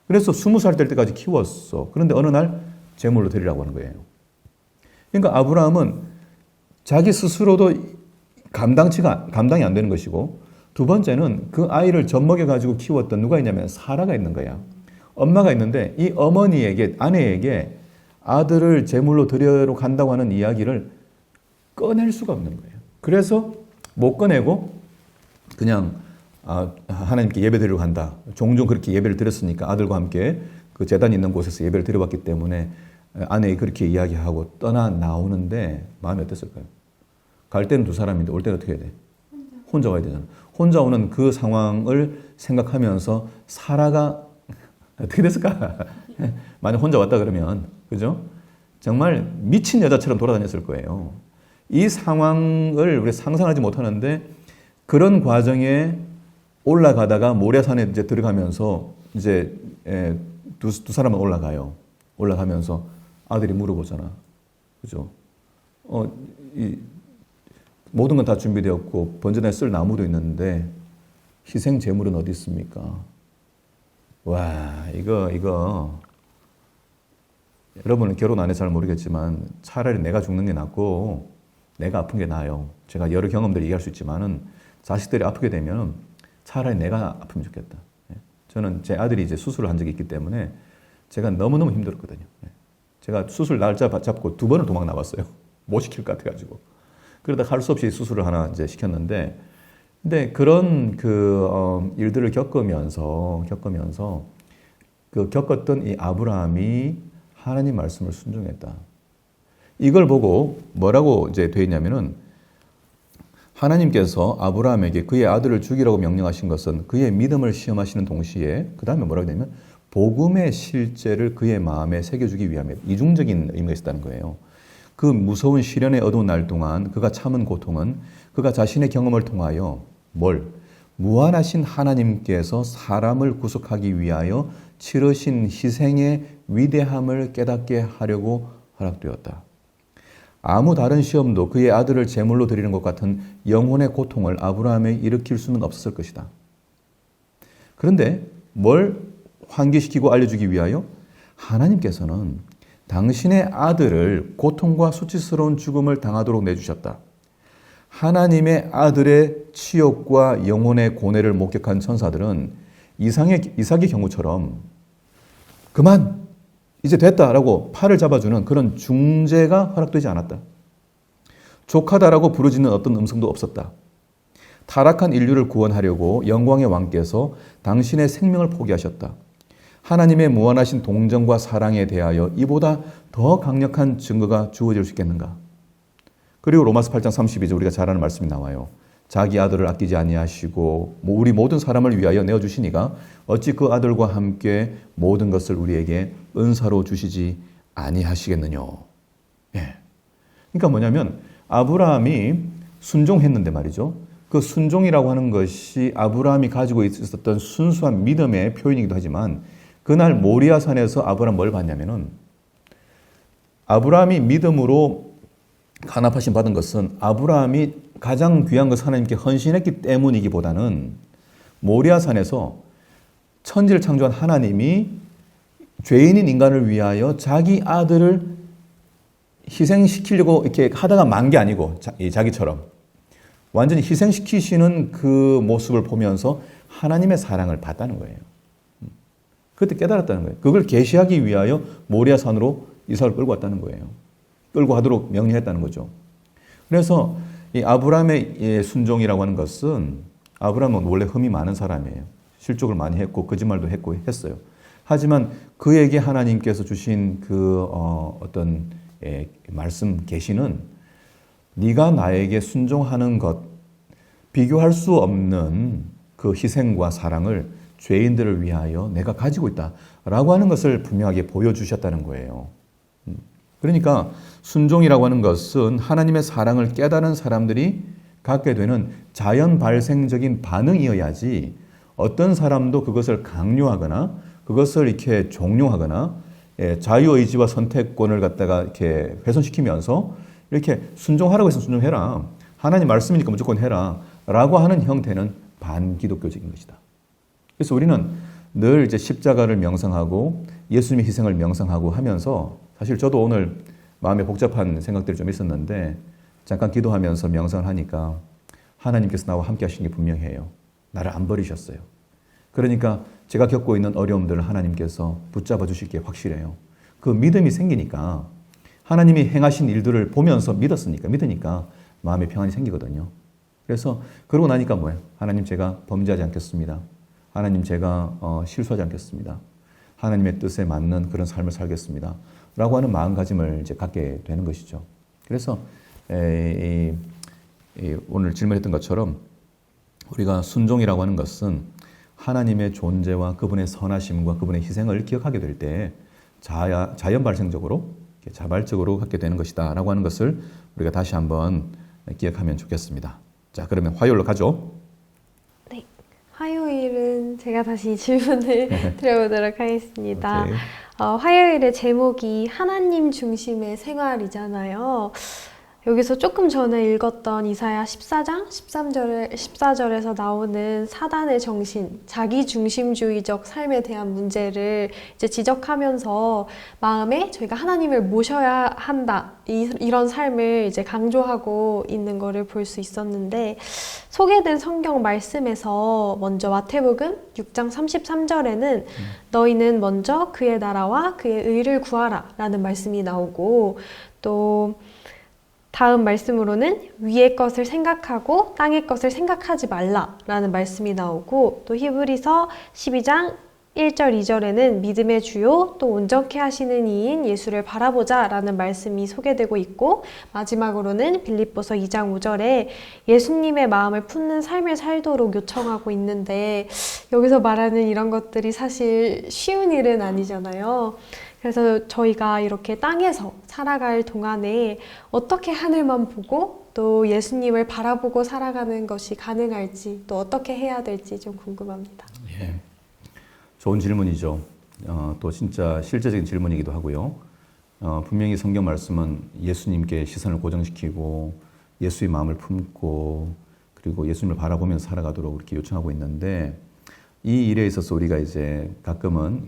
그래서 20살 될 때까지 키웠어. 그런데 어느 날 제물로 드리라고 하는 거예요. 그러니까 아브라함은 자기 스스로도 감당이 안 되는 것이고 두 번째는 그 아이를 젖먹여가지고 키웠던 누가 있냐면 사라가 있는 거야. 엄마가 있는데 이 어머니에게 아내에게 아들을 제물로 드리러 간다고 하는 이야기를 꺼낼 수가 없는 거예요. 그래서 못 꺼내고 그냥 하나님께 예배 드리러 간다. 종종 그렇게 예배를 드렸으니까 아들과 함께 그 제단이 있는 곳에서 예배를 드려봤기 때문에 아내가 그렇게 이야기하고 떠나 나오는데 마음이 어땠을까요? 갈 때는 두 사람인데 올 때는 어떻게 해야 돼? 혼자 와야 되잖아. 혼자 오는 그 상황을 생각하면서 사라가 어떻게 됐을까? 만약 혼자 왔다 그러면 그죠? 정말 미친 여자처럼 돌아다녔을 거예요. 이 상황을 우리 상상하지 못하는데 그런 과정에 올라가다가 모래산에 이제 들어가면서 이제 두 사람은 올라가요. 올라가면서 아들이 물어보잖아. 그죠? 모든 건 다 준비되었고 번전에 쓸 나무도 있는데 희생 제물은 어디 있습니까? 와, 이거 여러분은 결혼 안 해서 잘 모르겠지만 차라리 내가 죽는 게 낫고 내가 아픈 게 나아요. 제가 여러 경험들 얘기할 수 있지만은 자식들이 아프게 되면 차라리 내가 아프면 좋겠다. 저는 제 아들이 이제 수술을 한 적이 있기 때문에 제가 너무너무 힘들었거든요. 제가 수술 날짜 잡고 2번을 도망 나왔어요. 못 시킬 것 같아가지고. 그러다 할 수 없이 수술을 하나 이제 시켰는데, 근데 그런 일들을 겪으면서 겪었던 이 아브라함이 하나님 말씀을 순종했다. 이걸 보고 뭐라고 이제 되어 있냐면은 하나님께서 아브라함에게 그의 아들을 죽이라고 명령하신 것은 그의 믿음을 시험하시는 동시에 그 다음에 뭐라고 되냐면 복음의 실제를 그의 마음에 새겨주기 위함에 이중적인 의미가 있었다는 거예요. 그 무서운 시련의 어두운 날 동안 그가 참은 고통은 그가 자신의 경험을 통하여 무한하신 하나님께서 사람을 구속하기 위하여 치르신 희생의 위대함을 깨닫게 하려고 허락되었다. 아무 다른 시험도 그의 아들을 제물로 드리는 것 같은 영혼의 고통을 아브라함에 일으킬 수는 없었을 것이다. 그런데 뭘 환기시키고 알려주기 위하여 하나님께서는 당신의 아들을 고통과 수치스러운 죽음을 당하도록 내주셨다. 하나님의 아들의 치욕과 영혼의 고뇌를 목격한 천사들은 이삭의 경우처럼 그만 이제 됐다라고 팔을 잡아주는 그런 중재가 허락되지 않았다. 족하다라고 부르짖는 어떤 음성도 없었다. 타락한 인류를 구원하려고 영광의 왕께서 당신의 생명을 포기하셨다. 하나님의 무한하신 동정과 사랑에 대하여 이보다 더 강력한 증거가 주어질 수 있겠는가? 그리고 로마서 8장 32절 우리가 잘 아는 말씀이 나와요. 자기 아들을 아끼지 아니하시고 우리 모든 사람을 위하여 내어주시니가 어찌 그 아들과 함께 모든 것을 우리에게 은사로 주시지 아니하시겠느냐. 예. 그러니까 뭐냐면 아브라함이 순종했는데 말이죠. 그 순종이라고 하는 것이 아브라함이 가지고 있었던 순수한 믿음의 표현이기도 하지만 그날 모리아산에서 아브라함 뭘 봤냐면은 아브라함이 믿음으로 간합하심 받은 것은 아브라함이 가장 귀한 것을 하나님께 헌신했기 때문이기보다는 모리아산에서 천지를 창조한 하나님이 죄인인 인간을 위하여 자기 아들을 희생시키려고 이렇게 하다가 만 게 아니고 자기처럼 완전히 희생시키시는 그 모습을 보면서 하나님의 사랑을 봤다는 거예요. 그때 깨달았다는 거예요. 그걸 계시하기 위하여 모리아산으로 이삭을 끌고 왔다는 거예요. 끌고 가도록 명령했다는 거죠. 그래서 이 아브라함의 순종이라고 하는 것은 아브라함은 원래 흠이 많은 사람이에요. 실족을 많이 했고 거짓말도 했고 했어요. 하지만 그에게 하나님께서 주신 그 어떤 말씀 계시는 네가 나에게 순종하는 것, 비교할 수 없는 그 희생과 사랑을 죄인들을 위하여 내가 가지고 있다라고 하는 것을 분명하게 보여주셨다는 거예요. 그러니까 순종이라고 하는 것은 하나님의 사랑을 깨달은 사람들이 갖게 되는 자연 발생적인 반응이어야지 어떤 사람도 그것을 강요하거나 그것을 이렇게 종용하거나 자유의지와 선택권을 갖다가 이렇게 훼손시키면서 이렇게 순종하라고 해서 순종해라. 하나님 말씀이니까 무조건 해라. 라고 하는 형태는 반기독교적인 것이다. 그래서 우리는 늘 이제 십자가를 명상하고 예수님의 희생을 명상하고 하면서 사실 저도 오늘 마음에 복잡한 생각들이 좀 있었는데 잠깐 기도하면서 명상을 하니까 하나님께서 나와 함께 하신 게 분명해요. 나를 안 버리셨어요. 그러니까 제가 겪고 있는 어려움들을 하나님께서 붙잡아 주실 게 확실해요. 그 믿음이 생기니까 하나님이 행하신 일들을 보면서 믿으니까 마음에 평안이 생기거든요. 그래서 그러고 나니까 뭐예요? 하나님 제가 범죄하지 않겠습니다. 하나님 제가 실수하지 않겠습니다. 하나님의 뜻에 맞는 그런 삶을 살겠습니다. 라고 하는 마음가짐을 이제 갖게 되는 것이죠. 그래서 오늘 질문했던 것처럼 우리가 순종이라고 하는 것은 하나님의 존재와 그분의 선하심과 그분의 희생을 기억하게 될 때 자연 발생적으로 자발적으로 갖게 되는 것이다 라고 하는 것을 우리가 다시 한번 기억하면 좋겠습니다. 자, 그러면 화요일로 가죠. 네, 화요일은 제가 다시 질문을 드려보도록 하겠습니다. 화요일의 제목이 하나님 중심의 생활이잖아요. 여기서 조금 전에 읽었던 이사야 14장 14절에서 나오는 사단의 정신, 자기중심주의적 삶에 대한 문제를 이제 지적하면서 마음에 저희가 하나님을 모셔야 한다, 이런 삶을 이제 강조하고 있는 거를 볼 수 있었는데, 소개된 성경 말씀에서 먼저 마태복음 6장 33절에는 너희는 먼저 그의 나라와 그의 의를 구하라 라는 말씀이 나오고, 또 다음 말씀으로는 위의 것을 생각하고 땅의 것을 생각하지 말라라는 말씀이 나오고, 또 히브리서 12장 1절 2절에는 믿음의 주요 또 온전케 하시는 이인 예수를 바라보자 라는 말씀이 소개되고 있고, 마지막으로는 빌립보서 2장 5절에 예수님의 마음을 품는 삶을 살도록 요청하고 있는데, 여기서 말하는 이런 것들이 사실 쉬운 일은 아니잖아요. 그래서 저희가 이렇게 땅에서 살아갈 동안에 어떻게 하늘만 보고 또 예수님을 바라보고 살아가는 것이 가능할지, 또 어떻게 해야 될지 좀 궁금합니다. 예, 좋은 질문이죠. 또 진짜 실제적인 질문이기도 하고요. 분명히 성경 말씀은 예수님께 시선을 고정시키고 예수의 마음을 품고 그리고 예수님을 바라보면서 살아가도록 이렇게 요청하고 있는데, 이 일에 있어서 우리가 이제 가끔은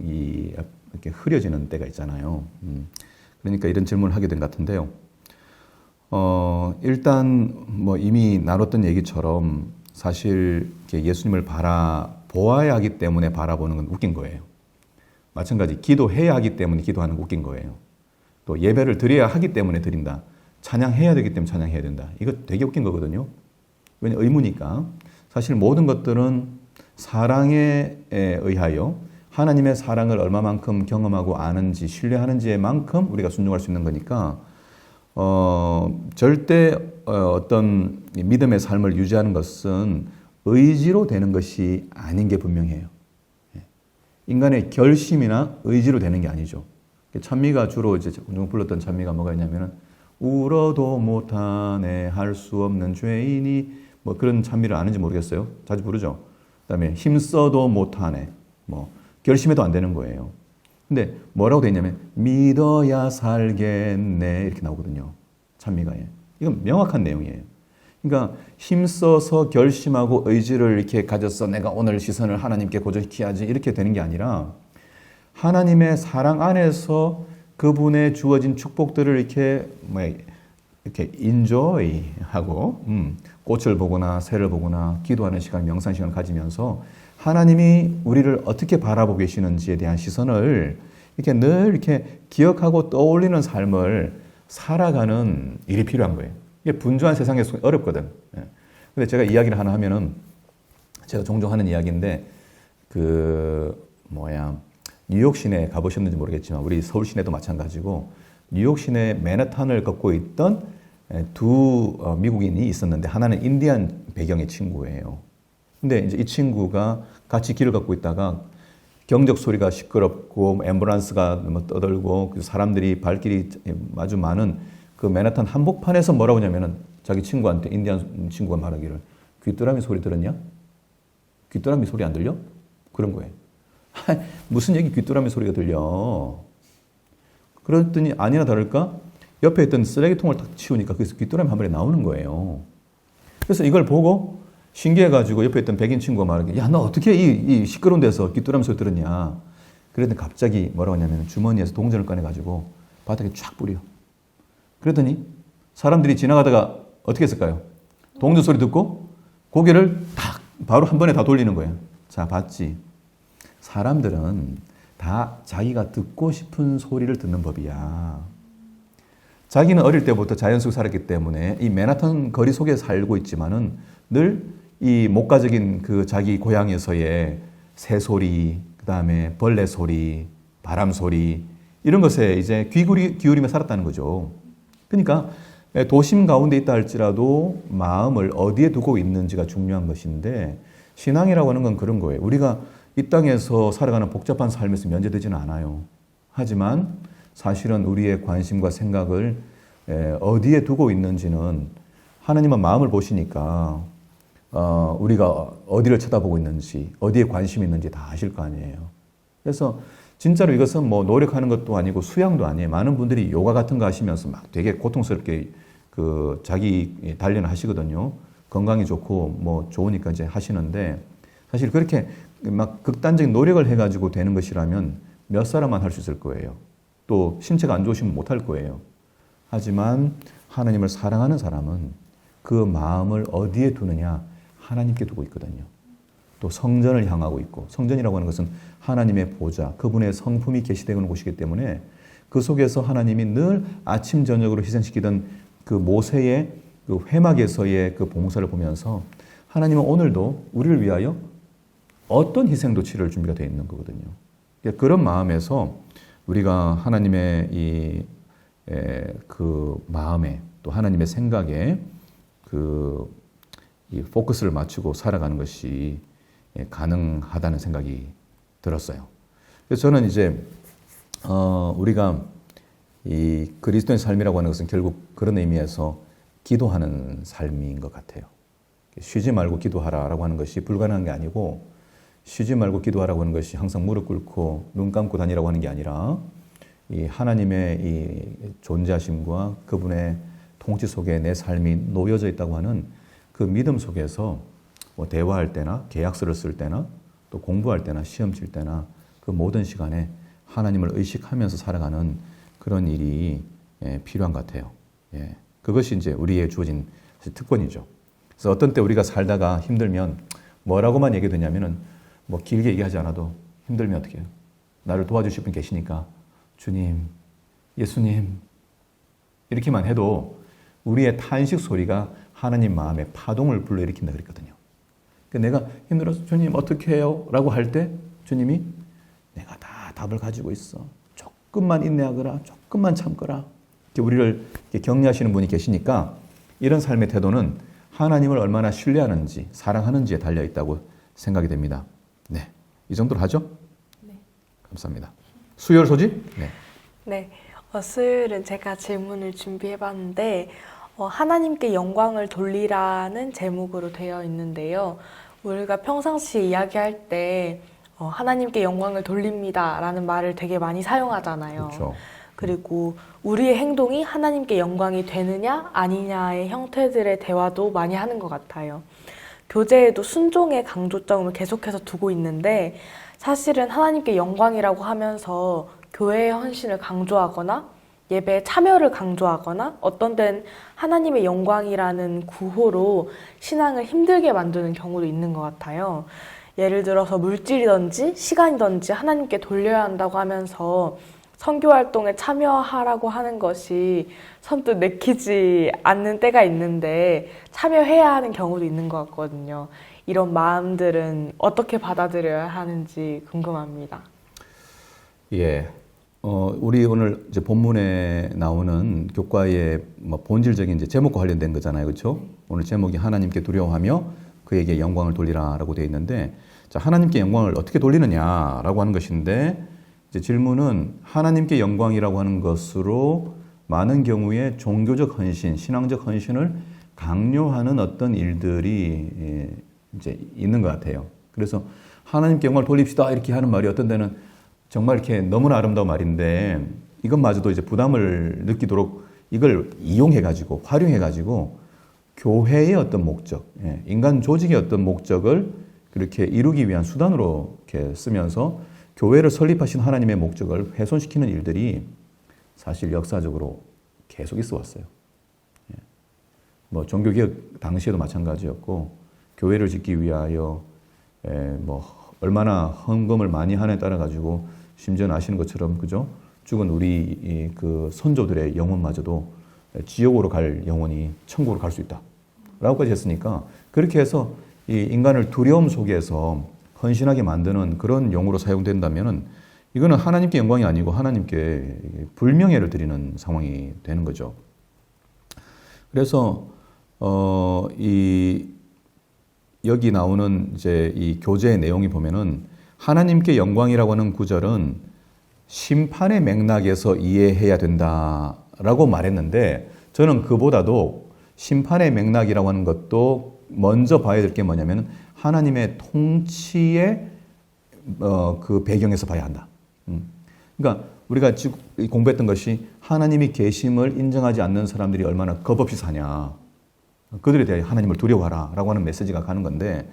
이렇게 흐려지는 때가 있잖아요. 그러니까 이런 질문을 하게 된 것 같은데요. 일단 뭐 이미 나눴던 얘기처럼 사실 이렇게 예수님을 바라보아야 하기 때문에 바라보는 건 웃긴 거예요. 마찬가지 기도해야 하기 때문에 기도하는 건 웃긴 거예요. 또 예배를 드려야 하기 때문에 드린다. 찬양해야 되기 때문에 찬양해야 된다. 이거 되게 웃긴 거거든요. 왜냐, 의무니까. 사실 모든 것들은 사랑에 의하여 하나님의 사랑을 얼마만큼 경험하고 아는지 신뢰하는지에 만큼 우리가 순종할 수 있는 거니까 절대 어떤 믿음의 삶을 유지하는 것은 의지로 되는 것이 아닌 게 분명해요. 인간의 결심이나 의지로 되는 게 아니죠. 찬미가 주로 이제 불렀던 찬미가 뭐가 있냐면은 울어도 못하네 할 수 없는 죄인이, 뭐 그런 찬미를 아는지 모르겠어요. 자주 부르죠. 그다음에 힘써도 못하네, 뭐 결심해도 안 되는 거예요. 근데 뭐라고 돼 있냐면 믿어야 살겠네 이렇게 나오거든요. 찬미가. 이건 명확한 내용이에요. 그러니까 힘써서 결심하고 의지를 이렇게 가져서 내가 오늘 시선을 하나님께 고정시켜야지 이렇게 되는 게 아니라 하나님의 사랑 안에서 그분의 주어진 축복들을 이렇게 인조이하고 꽃을 보거나 새를 보거나 기도하는 시간, 명상 시간을 가지면서 하나님이 우리를 어떻게 바라보고 계시는지에 대한 시선을 이렇게 늘 이렇게 기억하고 떠올리는 삶을 살아가는 일이 필요한 거예요. 이게 분주한 세상에서 어렵거든. 근데 제가 이야기를 하나 하면은 제가 종종 하는 이야기인데 뉴욕 시내 가보셨는지 모르겠지만 우리 서울 시내도 마찬가지고 뉴욕 시내 맨하탄을 걷고 있던 두 미국인이 있었는데 하나는 인디안 배경의 친구예요. 근데 이제 이 친구가 같이 길을 걷고 있다가 경적 소리가 시끄럽고 앰뷸런스가 떠들고 사람들이 발길이 아주 많은 그 맨하탄 한복판에서 뭐라고 하냐면은 자기 친구한테 인디안 친구가 말하기를 귀뚜라미 소리 들었냐? 귀뚜라미 소리 안 들려? 그런 거예요. 무슨 얘기 귀뚜라미 소리가 들려? 그랬더니 아니나 다를까 옆에 있던 쓰레기통을 딱 치우니까 거기서 귀뚜라미 한 마리 나오는 거예요. 그래서 이걸 보고 신기해가지고 옆에 있던 백인 친구가 말하기, 야, 너 어떻게 이 시끄러운 데서 귀뚜라미 소리 들었냐? 그랬더니 갑자기 뭐라고 하냐면 주머니에서 동전을 꺼내가지고 바닥에 쫙 뿌려. 그랬더니 사람들이 지나가다가 어떻게 했을까요? 동전 소리 듣고 고개를 탁 바로 한 번에 다 돌리는 거예요. 자, 봤지? 사람들은 다 자기가 듣고 싶은 소리를 듣는 법이야. 자기는 어릴 때부터 자연 속에 살았기 때문에 이 맨하탄 거리 속에 살고 있지만은 늘 이 목가적인 그 자기 고향에서의 새 소리, 그 다음에 벌레 소리, 바람 소리 이런 것에 이제 귀 기울이며 살았다는 거죠. 그러니까 도심 가운데 있다 할지라도 마음을 어디에 두고 있는지가 중요한 것인데 신앙이라고 하는 건 그런 거예요. 우리가 이 땅에서 살아가는 복잡한 삶에서 면제되지는 않아요. 하지만 사실은 우리의 관심과 생각을 어디에 두고 있는지는 하나님은 마음을 보시니까 우리가 어디를 쳐다보고 있는지 어디에 관심이 있는지 다 아실 거 아니에요. 그래서 진짜로 이것은 뭐 노력하는 것도 아니고 수양도 아니에요. 많은 분들이 요가 같은 거 하시면서 막 되게 고통스럽게 그 자기 단련을 하시거든요. 건강이 좋고 뭐 좋으니까 이제 하시는데 사실 그렇게 막 극단적인 노력을 해가지고 되는 것이라면 몇 사람만 할 수 있을 거예요. 또 신체가 안 좋으시면 못 할 거예요. 하지만 하나님을 사랑하는 사람은 그 마음을 어디에 두느냐? 하나님께 두고 있거든요. 또 성전을 향하고 있고 성전이라고 하는 것은 하나님의 보좌, 그분의 성품이 계시되는 곳이기 때문에 그 속에서 하나님이 늘 아침 저녁으로 희생시키던 그 모세의 그 회막에서의 그 봉사를 보면서 하나님은 오늘도 우리를 위하여 어떤 희생도 치를 준비가 되어 있는 거거든요. 그런 마음에서 우리가 하나님의 그 마음에 또 하나님의 생각에 이 포커스를 맞추고 살아가는 것이 가능하다는 생각이 들었어요. 그래서 저는 이제 우리가 이 그리스도의 삶이라고 하는 것은 결국 그런 의미에서 기도하는 삶인 것 같아요. 쉬지 말고 기도하라라고 하는 것이 불가능한 게 아니고 쉬지 말고 기도하라고 하는 것이 항상 무릎 꿇고 눈 감고 다니라고 하는 게 아니라 이 하나님의 이 존재하심과 그분의 통치 속에 내 삶이 놓여져 있다고 하는 그 믿음 속에서 뭐 대화할 때나 계약서를 쓸 때나 또 공부할 때나 시험 칠 때나 그 모든 시간에 하나님을 의식하면서 살아가는 그런 일이 필요한 것 같아요. 그것이 이제 우리의 주어진 특권이죠. 그래서 어떤 때 우리가 살다가 힘들면 뭐라고만 얘기해 되냐면은 뭐 길게 얘기하지 않아도 힘들면 어떻게 해요? 나를 도와주실 분 계시니까 주님, 예수님 이렇게만 해도 우리의 탄식 소리가 하나님 마음에 파동을 불러일으킨다 그랬거든요. 그러니까 내가 힘들어서 주님 어떻게 해요? 라고 할 때 주님이 내가 다 답을 가지고 있어. 조금만 인내하거라. 조금만 참거라. 이렇게 우리를 이렇게 격려하시는 분이 계시니까 이런 삶의 태도는 하나님을 얼마나 신뢰하는지 사랑하는지에 달려있다고 생각이 됩니다. 네, 이 정도로 하죠? 네. 감사합니다. 수요일 소집? 네. 네, 수요일은 제가 질문을 준비해봤는데 하나님께 영광을 돌리라는 제목으로 되어 있는데요. 우리가 평상시 이야기할 때 하나님께 영광을 돌립니다 라는 말을 되게 많이 사용하잖아요. 그렇죠. 그리고 우리의 행동이 하나님께 영광이 되느냐 아니냐의 형태들의 대화도 많이 하는 것 같아요. 교제에도 순종의 강조점을 계속해서 두고 있는데 사실은 하나님께 영광이라고 하면서 교회의 헌신을 강조하거나 예배에 참여를 강조하거나 어떤 때는 하나님의 영광이라는 구호로 신앙을 힘들게 만드는 경우도 있는 것 같아요. 예를 들어서 물질이든지 시간이든지 하나님께 돌려야 한다고 하면서 선교활동에 참여하라고 하는 것이 선뜻 내키지 않는 때가 있는데 참여해야 하는 경우도 있는 것 같거든요. 이런 마음들은 어떻게 받아들여야 하는지 궁금합니다. 예, 우리 오늘 이제 본문에 나오는 교과의 뭐 본질적인 이제 제목과 관련된 거잖아요. 그렇죠? 오늘 제목이 하나님께 두려워하며 그에게 영광을 돌리라라고 되어 있는데, 자, 하나님께 영광을 어떻게 돌리느냐라고 하는 것인데, 이제 질문은 하나님께 영광이라고 하는 것으로 많은 경우에 종교적 헌신, 신앙적 헌신을 강요하는 어떤 일들이 이제 있는 것 같아요. 그래서 하나님께 영광을 돌립시다 이렇게 하는 말이 어떤 데는 정말 이렇게 너무나 아름다운 말인데, 이것마저도 이제 부담을 느끼도록 이걸 이용해가지고, 활용해가지고, 교회의 어떤 목적, 인간 조직의 어떤 목적을 그렇게 이루기 위한 수단으로 이렇게 쓰면서 교회를 설립하신 하나님의 목적을 훼손시키는 일들이 사실 역사적으로 계속 있어 왔어요. 뭐 종교개혁 당시에도 마찬가지였고, 교회를 짓기 위하여 뭐 얼마나 헌금을 많이 하냐에 따라 가지고, 심지어는 아시는 것처럼 그죠? 죽은 우리 그 선조들의 영혼마저도 지옥으로 갈 영혼이 천국으로 갈 수 있다라고까지 했으니까, 그렇게 해서 이 인간을 두려움 속에서 헌신하게 만드는 그런 용어로 사용된다면은 이거는 하나님께 영광이 아니고 하나님께 불명예를 드리는 상황이 되는 거죠. 그래서 여기 나오는 이제 이 교재의 내용이 보면은 하나님께 영광이라고 하는 구절은 심판의 맥락에서 이해해야 된다라고 말했는데, 저는 그보다도 심판의 맥락이라고 하는 것도 먼저 봐야 될 게 뭐냐면 하나님의 통치의 그 배경에서 봐야 한다. 그러니까 우리가 지금 공부했던 것이 하나님이 계심을 인정하지 않는 사람들이 얼마나 겁없이 사냐, 그들에 대해 하나님을 두려워하라 라고 하는 메시지가 가는 건데,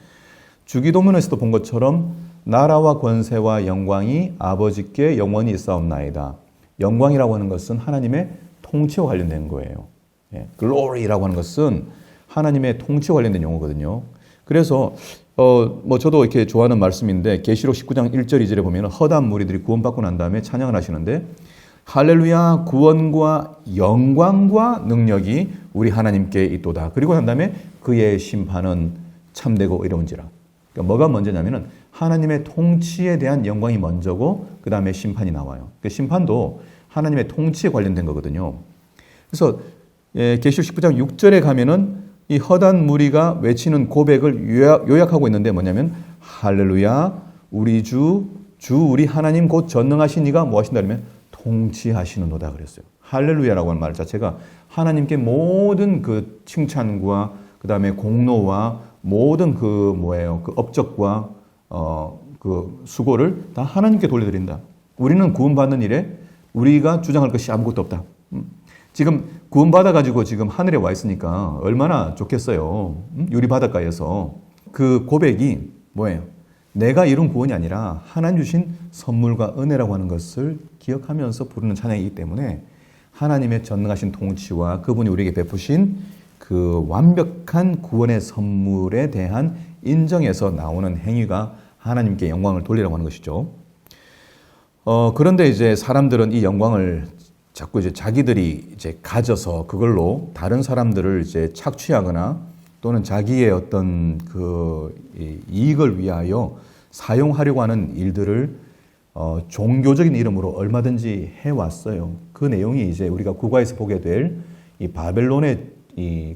주기도문에서도 본 것처럼 나라와 권세와 영광이 아버지께 영원히 있사옵나이다. 영광이라고 하는 것은 하나님의 통치와 관련된 거예요. glory라고 하는 것은 하나님의 통치와 관련된 용어거든요. 그래서 뭐 저도 이렇게 좋아하는 말씀인데, 계시록 19장 1절 2절에 보면 허다한 무리들이 구원받고 난 다음에 찬양을 하시는데, 할렐루야, 구원과 영광과 능력이 우리 하나님께 있도다. 그리고 난 다음에 그의 심판은 참되고 이로운지라. 그러니까 뭐가 먼저냐면은 하나님의 통치에 대한 영광이 먼저고, 그 다음에 심판이 나와요. 그 심판도 하나님의 통치에 관련된 거거든요. 그래서 계시록 19장 6절에 가면은 이 허다한 무리가 외치는 고백을 요약하고 있는데 뭐냐면, 할렐루야, 우리 우리 하나님 곧 전능하신 이가 뭐 하신다 그러면 통치하시는도다 그랬어요. 할렐루야라고 하는 말 자체가 하나님께 모든 그 칭찬과 그 다음에 공로와 모든 그 업적과 그 수고를 다 하나님께 돌려드린다. 우리는 구원받는 일에 우리가 주장할 것이 아무것도 없다. 지금 구원받아가지고 지금 하늘에 와 있으니까 얼마나 좋겠어요. 유리 바닷가에서. 그 고백이 뭐예요? 내가 이룬 구원이 아니라 하나님 주신 선물과 은혜라고 하는 것을 기억하면서 부르는 찬양이기 때문에, 하나님의 전능하신 통치와 그분이 우리에게 베푸신 그 완벽한 구원의 선물에 대한 인정에서 나오는 행위가 하나님께 영광을 돌리라고 하는 것이죠. 그런데 이제 사람들은 이 영광을 자꾸 이제 자기들이 이제 가져서 그걸로 다른 사람들을 이제 착취하거나 또는 자기의 어떤 그 이익을 위하여 사용하려고 하는 일들을 종교적인 이름으로 얼마든지 해왔어요. 그 내용이 이제 우리가 국가에서 보게 될 이 바벨론의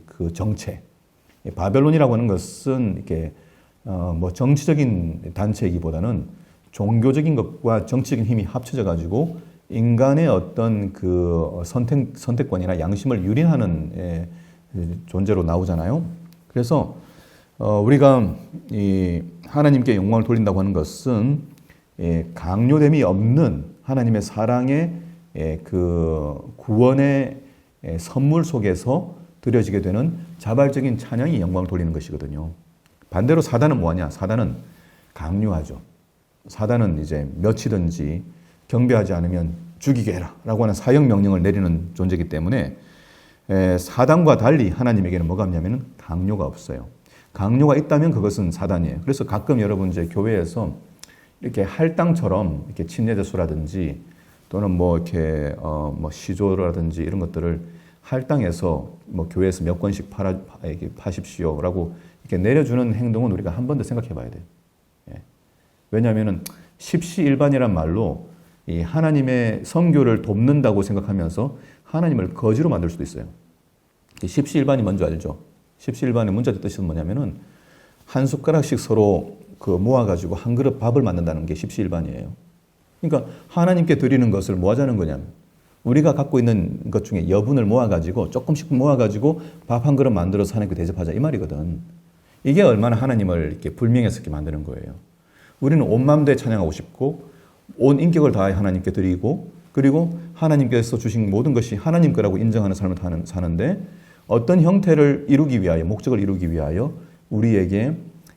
그 정체. 바벨론이라고 하는 것은 이렇게 뭐 정치적인 단체이기보다는 종교적인 것과 정치적인 힘이 합쳐져 가지고 인간의 어떤 그 선택권이나 양심을 유린하는 존재로 나오잖아요. 그래서 우리가 이 하나님께 영광을 돌린다고 하는 것은 강요됨이 없는 하나님의 사랑의 그 구원의 선물 속에서 드려지게 되는 자발적인 찬양이 영광을 돌리는 것이거든요. 반대로 사단은 뭐하냐? 사단은 강요하죠. 사단은 이제 몇이든지 경배하지 않으면 죽이게 해라 라고 하는 사형 명령을 내리는 존재이기 때문에, 사단과 달리 하나님에게는 뭐가 없냐면 강요가 없어요. 강요가 있다면 그것은 사단이에요. 그래서 가끔 여러분 이제 교회에서 이렇게 할당처럼 이렇게 침례제수라든지 또는 뭐 이렇게 뭐 시조라든지 이런 것들을 할당해서 뭐 교회에서 몇 권씩 파십시오라고 이렇게 내려주는 행동은 우리가 한 번 더 생각해 봐야 돼요. 왜냐하면은 십시일반이란 말로 이 하나님의 선교를 돕는다고 생각하면서 하나님을 거지로 만들 수도 있어요. 십시일반이 뭔지 알죠? 십시일반의 문자의 뜻은 뭐냐면은 한 숟가락씩 서로 모아가지고 한 그릇 밥을 만든다는 게 십시일반이에요. 그러니까 하나님께 드리는 것을 뭐 하자는 거냐면 우리가 갖고 있는 것 중에 여분을 모아가지고 조금씩 모아가지고 밥 한 그릇 만들어서 하나님께 대접하자 이 말이거든. 이게 얼마나 하나님을 이렇게 불명예스럽게 만드는 거예요. 우리는 온 마음 다해 찬양하고 싶고 온 인격을 다해 하나님께 드리고 그리고 하나님께서 주신 모든 것이 하나님 거라고 인정하는 삶을 사는데 어떤 형태를 이루기 위하여 목적을 이루기 위하여 우리에게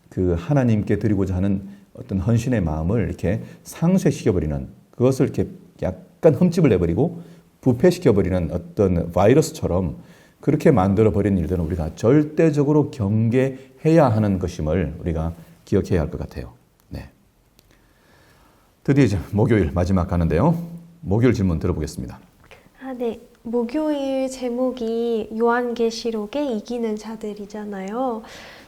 그 하나님께 드리고자 하는 어떤 헌신의 마음을 이렇게 상쇄시켜버리는 그것을 이렇게 약간 흠집을 내버리고 부패시켜버리는 어떤 바이러스처럼 그렇게 만들어버린 일들은 우리가 절대적으로 경계해야 하는 것임을 우리가 기억해야 할 것 같아요. 네. 드디어 이제 목요일 마지막 가는데요. 목요일 질문 들어보겠습니다. 네. 목요일 제목이 요한계시록의 이기는 자들이잖아요.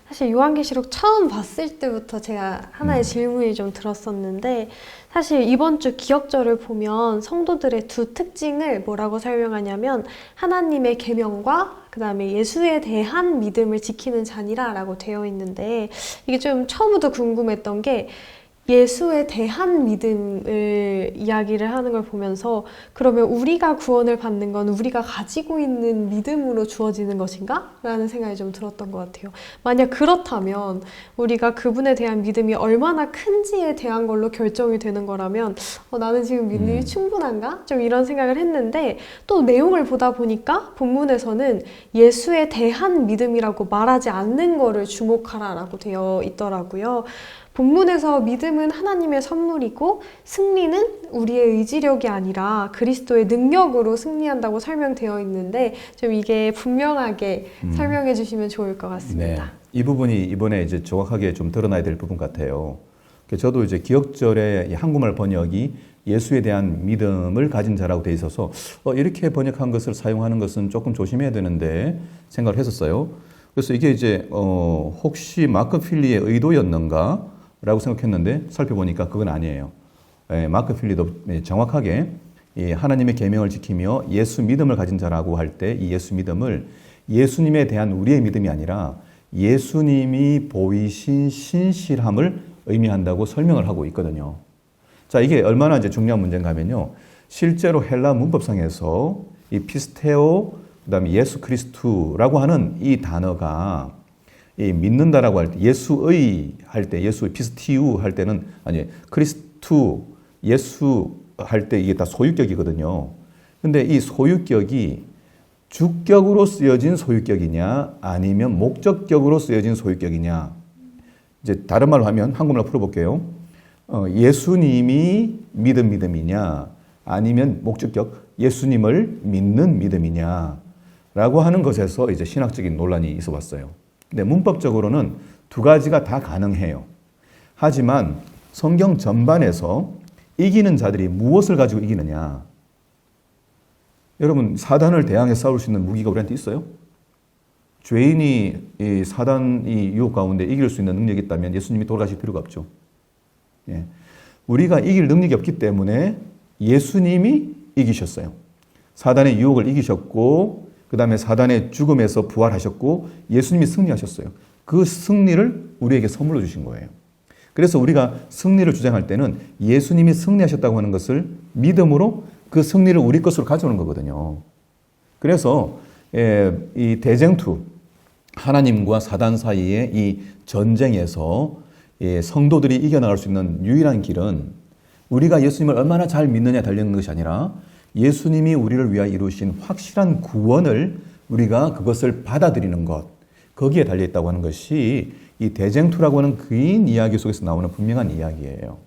사실 요한계시록 처음 봤을 때부터 제가 하나의 질문이 좀 들었었는데 사실 이번 주 기억절을 보면 성도들의 두 특징을 뭐라고 설명하냐면 하나님의 계명과 그 다음에 예수에 대한 믿음을 지키는 자니라라고 되어 있는데 이게 좀 처음부터 궁금했던 게 예수에 대한 믿음을 이야기를 하는 걸 보면서 그러면 우리가 구원을 받는 건 우리가 가지고 있는 믿음으로 주어지는 것인가? 라는 생각이 좀 들었던 것 같아요. 만약 그렇다면 우리가 그분에 대한 믿음이 얼마나 큰지에 대한 걸로 결정이 되는 거라면 나는 지금 믿음이 충분한가? 좀 이런 생각을 했는데 또 내용을 보다 보니까 본문에서는 예수에 대한 믿음이라고 말하지 않는 거를 주목하라라고 되어 있더라고요. 본문에서 믿음은 하나님의 선물이고 승리는 우리의 의지력이 아니라 그리스도의 능력으로 승리한다고 설명되어 있는데 좀 이게 분명하게 설명해 주시면 좋을 것 같습니다. 네. 이 부분이 이번에 이제 정확하게 좀 드러나야 될 부분 같아요. 저도 이제 기억절의 한국말 번역이 예수에 대한 믿음을 가진 자라고 돼 있어서 이렇게 번역한 것을 사용하는 것은 조금 조심해야 되는데 생각을 했었어요. 그래서 이게 이제 혹시 마크 필리의 의도였는가? 라고 생각했는데 살펴보니까 그건 아니에요. 마크 필리도 정확하게 하나님의 계명을 지키며 예수 믿음을 가진 자라고 할 때 이 예수 믿음을 예수님에 대한 우리의 믿음이 아니라 예수님이 보이신 신실함을 의미한다고 설명을 하고 있거든요. 자, 이게 얼마나 이제 중요한 문제인가 하면요. 실제로 헬라 문법상에서 이 피스테오, 그 다음에 예수 그리스도라고 하는 이 단어가 이 믿는다라고 할 때, 예수의 할 때, 예수 피스티우 할 때는, 아니, 크리스투, 예수 할 때 이게 다 소유격이거든요. 근데 이 소유격이 주격으로 쓰여진 소유격이냐, 아니면 목적격으로 쓰여진 소유격이냐. 이제 다른 말로 하면, 한국말로 풀어볼게요. 예수님이 믿음이냐, 아니면 목적격, 예수님을 믿는 믿음이냐, 라고 하는 것에서 이제 신학적인 논란이 있어 왔어요. 근데 문법적으로는 두 가지가 다 가능해요. 하지만 성경 전반에서 이기는 자들이 무엇을 가지고 이기느냐? 여러분, 사단을 대항해 싸울 수 있는 무기가 우리한테 있어요? 죄인이 이 사단이 유혹 가운데 이길 수 있는 능력이 있다면 예수님이 돌아가실 필요가 없죠. 예. 우리가 이길 능력이 없기 때문에 예수님이 이기셨어요. 사단의 유혹을 이기셨고 그 다음에 사단의 죽음에서 부활하셨고 예수님이 승리하셨어요. 그 승리를 우리에게 선물로 주신 거예요. 그래서 우리가 승리를 주장할 때는 예수님이 승리하셨다고 하는 것을 믿음으로 그 승리를 우리 것으로 가져오는 거거든요. 그래서 이 대쟁투, 하나님과 사단 사이의 이 전쟁에서 성도들이 이겨나갈 수 있는 유일한 길은 우리가 예수님을 얼마나 잘 믿느냐에 달려있는 것이 아니라 예수님이 우리를 위하여 이루신 확실한 구원을 우리가 그것을 받아들이는 것, 거기에 달려있다고 하는 것이 이 대쟁투라고 하는 긴 이야기 속에서 나오는 분명한 이야기예요.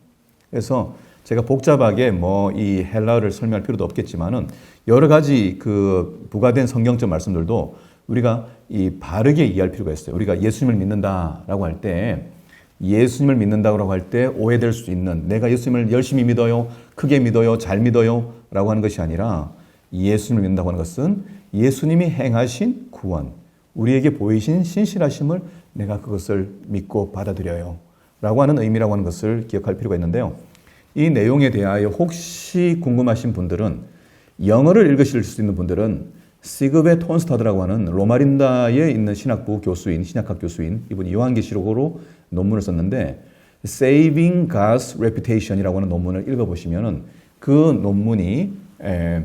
그래서 제가 복잡하게 이 헬라어를 설명할 필요도 없겠지만은 여러 가지 그 부가된 성경적 말씀들도 우리가 이 바르게 이해할 필요가 있어요. 우리가 예수님을 믿는다라고 할 때 예수님을 믿는다고 할 때 오해될 수 있는 내가 예수님을 열심히 믿어요, 크게 믿어요, 잘 믿어요 라고 하는 것이 아니라 예수님을 믿는다고 하는 것은 예수님이 행하신 구원, 우리에게 보이신 신실하심을 내가 그것을 믿고 받아들여요 라고 하는 의미라고 하는 것을 기억할 필요가 있는데요. 이 내용에 대하여 혹시 궁금하신 분들은 영어를 읽으실 수 있는 분들은 시그베 톤스타드라고 하는 로마린다에 있는 신학부 교수인, 신약학 교수인, 이분이 요한계시록으로 논문을 썼는데 Saving God's Reputation이라고 하는 논문을 읽어보시면 그 논문이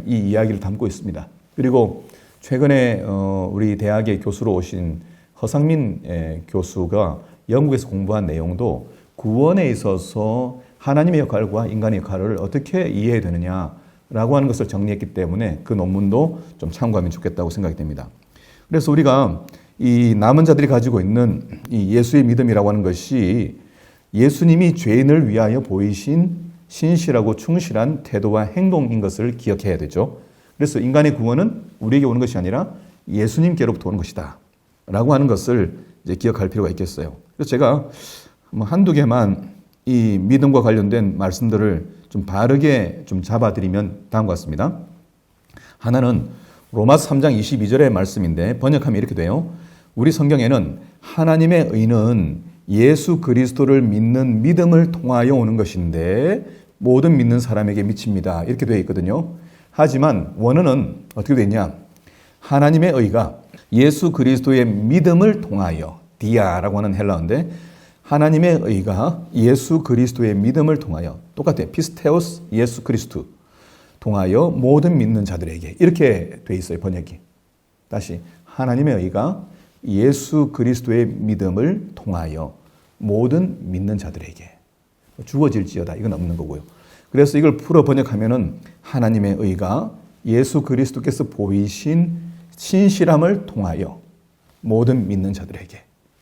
이 이야기를 담고 있습니다. 그리고 최근에 우리 대학의 교수로 오신 허상민 교수가 영국에서 공부한 내용도 구원에 있어서 하나님의 역할과 인간의 역할을 어떻게 이해해야 되느냐라고 하는 것을 정리했기 때문에 그 논문도 좀 참고하면 좋겠다고 생각이 됩니다. 그래서 우리가 이 남은 자들이 가지고 있는 이 예수의 믿음이라고 하는 것이 예수님이 죄인을 위하여 보이신 신실하고 충실한 태도와 행동인 것을 기억해야 되죠. 그래서 인간의 구원은 우리에게 오는 것이 아니라 예수님께로부터 오는 것이다 라고 하는 것을 이제 기억할 필요가 있겠어요. 그래서 제가 한두 개만 이 믿음과 관련된 말씀들을 좀 바르게 좀 잡아드리면 다음과 같습니다. 하나는 로마서 3장 22절의 말씀인데 번역하면 이렇게 돼요. 우리 성경에는 하나님의 의는 예수 그리스도를 믿는 믿음을 통하여 오는 것인데 모든 믿는 사람에게 미칩니다. 이렇게 되어 있거든요. 하지만 원어는 어떻게 되어 있냐? 하나님의 의가 예수 그리스도의 믿음을 통하여 디아라고 하는 헬라어인데 하나님의 의가 예수 그리스도의 믿음을 통하여 똑같아요. 피스테오스 예수 그리스도 통하여 모든 믿는 자들에게 이렇게 되어 있어요. 번역이. 다시 하나님의 의가 예수 그리스도의 믿음을 통하여 모든 믿는 자들에게 주어질지어다. 이건 없는 거고요. 그래서 이걸 풀어 번역하면은 하나님의 의가 예수 그리스도께서 보이신 신실함을 통하여 모든 믿는 자들에게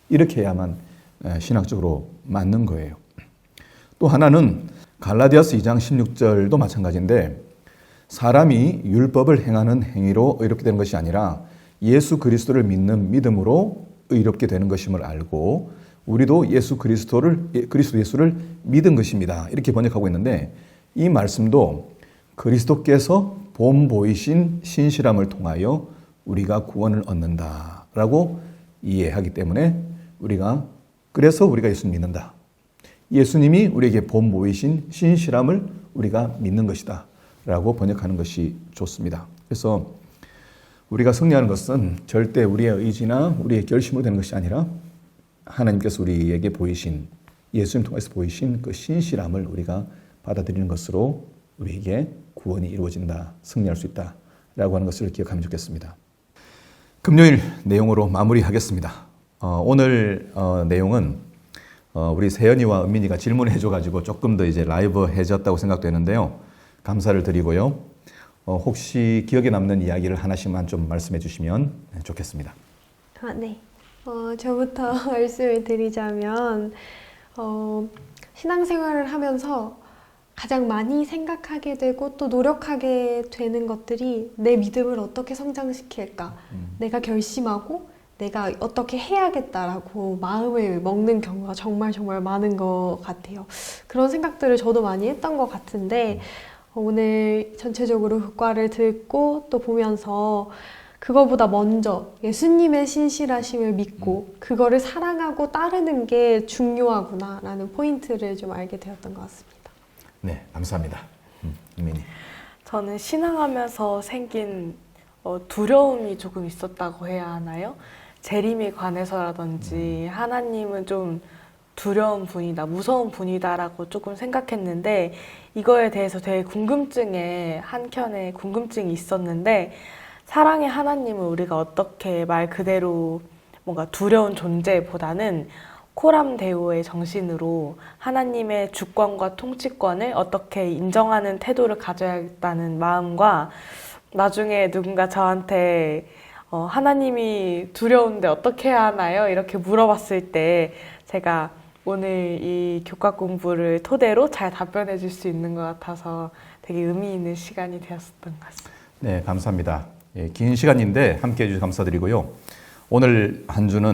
이렇게 해야만 신학적으로 맞는 거예요. 또 하나는 갈라디아서 2장 16절도 마찬가지인데 사람이 율법을 행하는 행위로 의롭게 되는 것이 아니라 예수 그리스도를 믿는 믿음으로 의롭게 되는 것임을 알고 우리도 그리스도 예수를 믿은 것입니다. 이렇게 번역하고 있는데 이 말씀도 그리스도께서 본 보이신 신실함을 통하여 우리가 구원을 얻는다라고 이해하기 때문에 그래서 우리가 예수를 믿는다. 예수님이 우리에게 본 보이신 신실함을 우리가 믿는 것이다 라고 번역하는 것이 좋습니다. 그래서 우리가 승리하는 것은 절대 우리의 의지나 우리의 결심으로 되는 것이 아니라 하나님께서 우리에게 보이신 예수님 통해서 보이신 그 신실함을 우리가 받아들이는 것으로 우리에게 구원이 이루어진다, 승리할 수 있다 라고 하는 것을 기억하면 좋겠습니다. 금요일 내용으로 마무리하겠습니다. 오늘 내용은 우리 세연이와 은민이가 질문해 줘가지고 조금 더 이제 라이브해졌다고 생각되는데요. 감사를 드리고요. 혹시 기억에 남는 이야기를 하나씩만 좀 말씀해 주시면 좋겠습니다. 네. 저부터 말씀을 드리자면 신앙생활을 하면서 가장 많이 생각하게 되고 또 노력하게 되는 것들이 내 믿음을 어떻게 성장시킬까? 내가 결심하고 내가 어떻게 해야겠다라고 마음을 먹는 경우가 정말 많은 것 같아요. 그런 생각들을 저도 많이 했던 것 같은데 오늘 전체적으로 교과를 듣고 또 보면서 그거보다 먼저 예수님의 신실하심을 믿고 그거를 사랑하고 따르는 게 중요하구나라는 포인트를 좀 알게 되었던 것 같습니다. 네, 감사합니다. 이민희. 저는 신앙하면서 생긴 두려움이 조금 있었다고 해야 하나요? 재림에 관해서라든지 하나님은 좀 두려운 분이다, 무서운 분이다라고 조금 생각했는데 이거에 대해서 되게 한켠에 궁금증이 있었는데 사랑의 하나님은 우리가 어떻게 말 그대로 뭔가 두려운 존재보다는 코람 데오의 정신으로 하나님의 주권과 통치권을 어떻게 인정하는 태도를 가져야겠다는 마음과 나중에 누군가 저한테 하나님이 두려운데 어떻게 해야 하나요? 이렇게 물어봤을 때 제가 오늘 이 교과 공부를 토대로 잘 답변해 줄 수 있는 것 같아서 되게 의미 있는 시간이 되었었던 것 같습니다. 네, 감사합니다. 예, 긴 시간인데 함께해 주셔서 감사드리고요. 오늘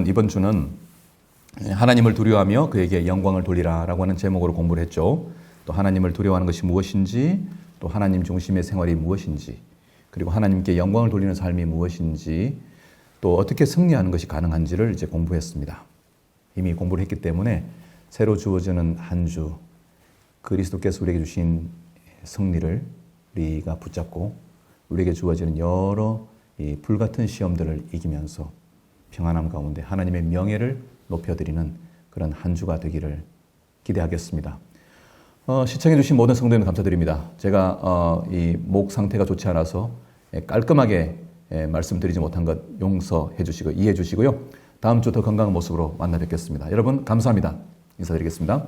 이번 주는 하나님을 두려워하며 그에게 영광을 돌리라라고 하는 제목으로 공부를 했죠. 또 하나님을 두려워하는 것이 무엇인지, 또 하나님 중심의 생활이 무엇인지, 그리고 하나님께 영광을 돌리는 삶이 무엇인지, 또 어떻게 승리하는 것이 가능한지를 이제 공부했습니다. 이미 공부를 했기 때문에 새로 주어지는 한 주, 그리스도께서 우리에게 주신 승리를 우리가 붙잡고 우리에게 주어지는 여러 이 불같은 시험들을 이기면서 평안함 가운데 하나님의 명예를 높여드리는 그런 한 주가 되기를 기대하겠습니다. 시청해 주신 모든 성도님 감사드립니다. 제가 이 목 상태가 좋지 않아서 깔끔하게 말씀드리지 못한 것 용서해 주시고 이해해 주시고요. 다음 주 더 건강한 모습으로 만나 뵙겠습니다. 여러분 감사합니다. 인사드리겠습니다.